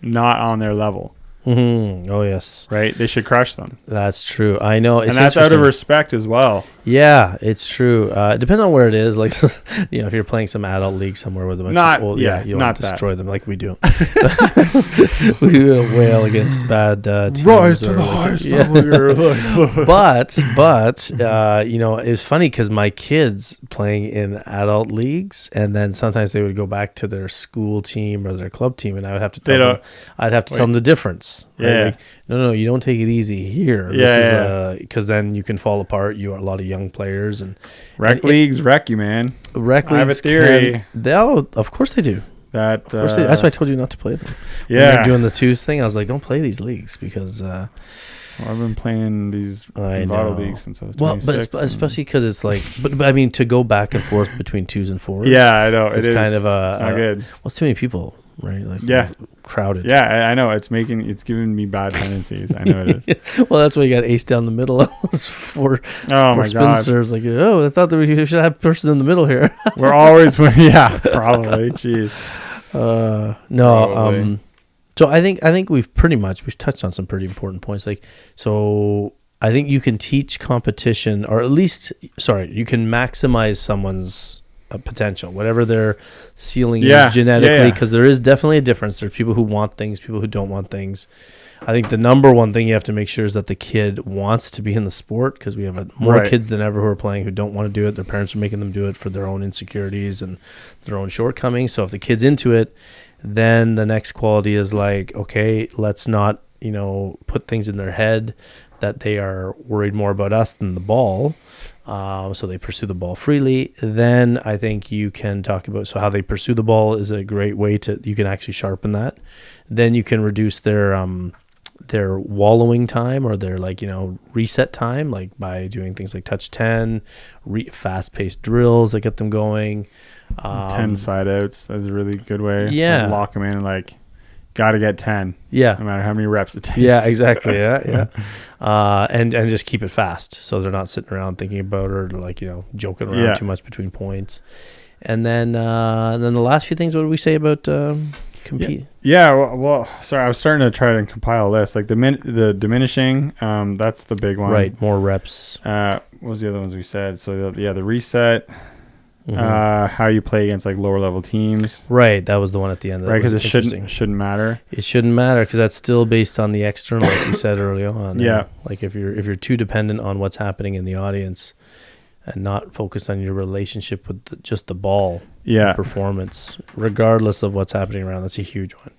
not on their level. Mm-hmm. Oh yes, right. They should crush them. That's true. I know, and that's out of respect as well. Yeah, it's true. It depends on where it is. Like, if you're playing some adult league somewhere with a bunch of old, you don't want to destroy them like we do. We wail against bad teams. Rise to the highest level. But it's funny because my kids playing in adult leagues, and then sometimes they would go back to their school team or their club team, and I would have to tell them. I'd have to tell them the difference. Right? Yeah. Like, no, you don't take it easy here. Because then you can fall apart. You are a lot of young players and leagues wreck you, man. Rec leagues. I have a theory. Of course they do. That's why I told you not to play them. Yeah. When you're doing the twos thing, I was like, don't play these leagues because. I've been playing these VOLLEYBALL leagues since I was 26. But especially because it's like, but I mean, to go back and forth between twos and fours. Yeah, I know. It's kind of it's not good. Well, it's too many people, right? Like, crowded. Yeah, I know. It's giving me bad tendencies. I know it is. Well, that's why you got ace down the middle. four spin serves. Like, I thought that we should have a person in the middle here. We're always, probably. Jeez. No. So I think we've touched on some pretty important points. Like, so I think you can teach competition, or at least, you can maximize someone's potential, whatever their ceiling is genetically, because there is definitely a difference. There's people who want things, people who don't want things. I think the number one thing you have to make sure is that the kid wants to be in the sport, because we have more kids than ever who are playing who don't want to do it. Their parents are making them do it for their own insecurities and their own shortcomings. So if the kid's into it, then the next quality is like, okay, let's not, put things in their head that they are worried more about us than the ball. So they pursue the ball freely. Then I think you can talk about, how they pursue the ball is a great way you can actually sharpen that. Then you can reduce their wallowing time, or their reset time, like by doing things like touch 10, fast-paced drills that get them going. 10 side outs. That's a really good way. Yeah. Lock them in and got to get 10. Yeah. No matter how many reps it takes. Yeah, exactly. Yeah. And just keep it fast, so they're not sitting around thinking about it, or joking around too much between points. And then the last few things, what did we say about compete? Yeah. Well, sorry, I was starting to try to compile a list. Like the diminishing, that's the big one. Right. More reps. What was the other ones we said? So the reset. how you play against like lower level teams, Right, that was the one at the end. right? Because it interesting. shouldn't matter. It shouldn't matter because that's still based on the external, like we said early on. Yeah. Like if you're too dependent on what's happening in the audience and not focused on your relationship with just the ball, Yeah. performance, regardless of what's happening around, that's a huge one.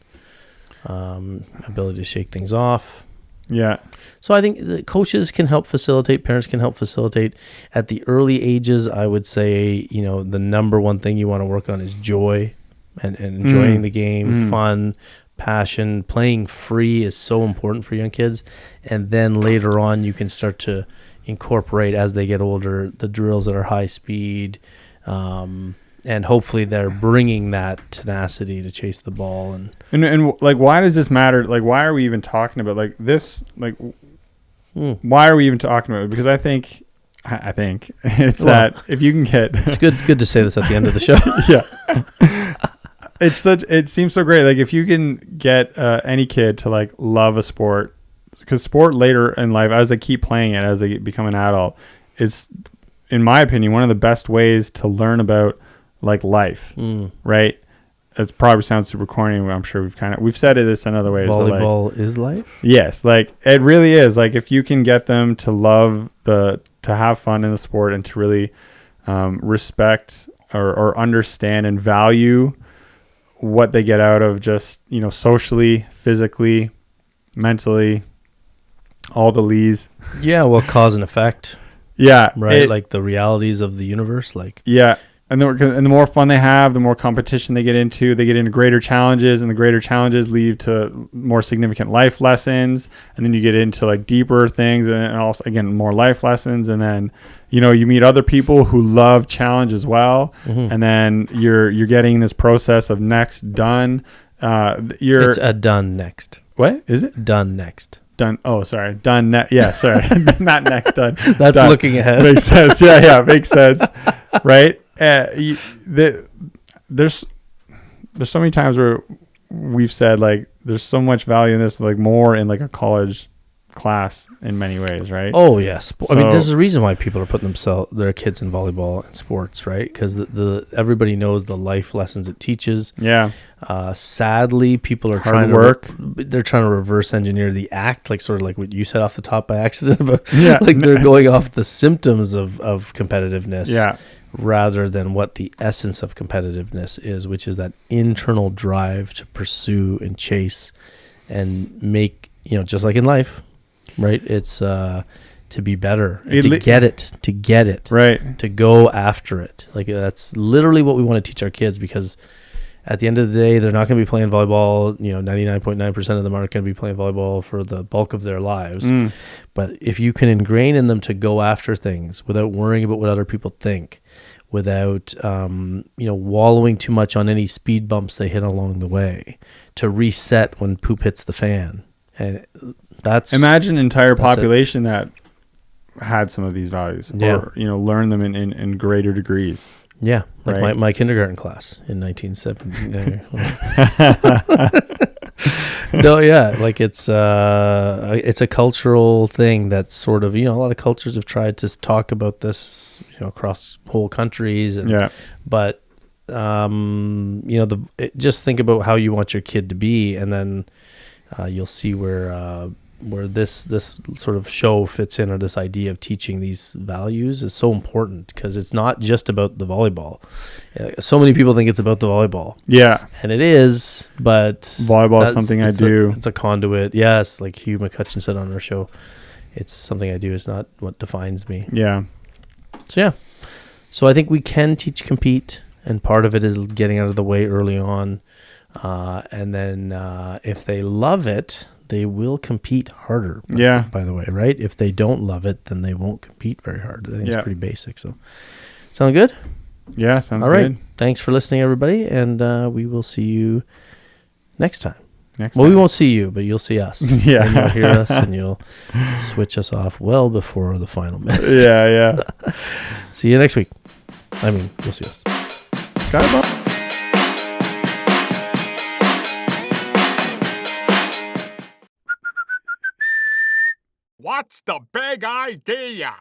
Ability to shake things off. Yeah. So I think the coaches can help facilitate, parents can help facilitate. At the early ages, I would say, the number one thing you want to work on is joy and enjoying the game, fun, passion. Playing free is so important for young kids. And then later on, you can start to incorporate, as they get older, the drills that are high speed. And hopefully they're bringing that tenacity to chase the ball. And like, why does this matter? Like, why are we even talking about like this? Like, why are we even talking about it? Because I think it's that if you can get, it's good to say this at the end of the show. Yeah. It seems so great. Like if you can get any kid to like love a sport, because sport later in life, as they keep playing it, as they become an adult, is, in my opinion, one of the best ways to learn about like life, right? It probably sounds super corny. I'm sure we've said this in other ways. Volleyball is life. Yes, like it really is. Like if you can get them to love to have fun in the sport and to really respect or understand and value what they get out of just socially, physically, mentally, all the lees. Yeah, well, cause and effect. Yeah, right. Like the realities of the universe. Like And the more fun they have, the more competition they get into. They get into greater challenges, and the greater challenges lead to more significant life lessons. And then you get into like deeper things, and also again more life lessons. And then you meet other people who love challenge as well. And then you're getting this process of next done. It's a done next. What is it? Done next. Done. Oh, sorry. Done. Yeah, sorry. Not next. Done. That's done. Looking ahead. Makes sense. Yeah, makes sense. Right. There's so many times where we've said like there's so much value in this, like more in like a college class in many ways, right? Oh yes. I mean, there's a reason why people are putting their kids in volleyball and sports, right? Because the everybody knows the life lessons it teaches. Yeah. Sadly, people are trying to reverse engineer the act, like sort of like what you said off the top by accident, but like they're going off the symptoms of competitiveness. Yeah. Rather than what the essence of competitiveness is, which is that internal drive to pursue and chase and make, just like in life, right? It's to be better, to get it, right? To go after it. Like that's literally what we want to teach our kids, because at the end of the day, they're not going to be playing volleyball. 99.9% of them aren't going to be playing volleyball for the bulk of their lives. But if you can ingrain in them to go after things without worrying about what other people think, without wallowing too much on any speed bumps they hit along the way, to reset when poop hits the fan, and imagine an entire population that had some of these values, or learn them in greater degrees. Yeah, like right? my kindergarten class in 1970. No, yeah, like it's a cultural thing that's sort of, a lot of cultures have tried to talk about this, across whole countries, and but just think about how you want your kid to be, and then you'll see where this sort of show fits in, or this idea of teaching these values is so important, because it's not just about the volleyball. So many people think it's about the volleyball. Yeah. And it is, but volleyball is something I do. It's a conduit. Yes, like Hugh McCutcheon said on our show, it's something I do. It's not what defines me. Yeah. So I think we can teach compete, and part of it is getting out of the way early on. And then if they love it, they will compete harder. By the way, right? If they don't love it, then they won't compete very hard. I think it's pretty basic. So, sound good? Yeah, sounds good. All right. Thanks for listening, everybody, and we will see you next time. We won't see you, but you'll see us. And you'll hear us, and you'll switch us off well before the final minute. Yeah. See you next week. I mean, you'll see us. Skybox. What's the big idea?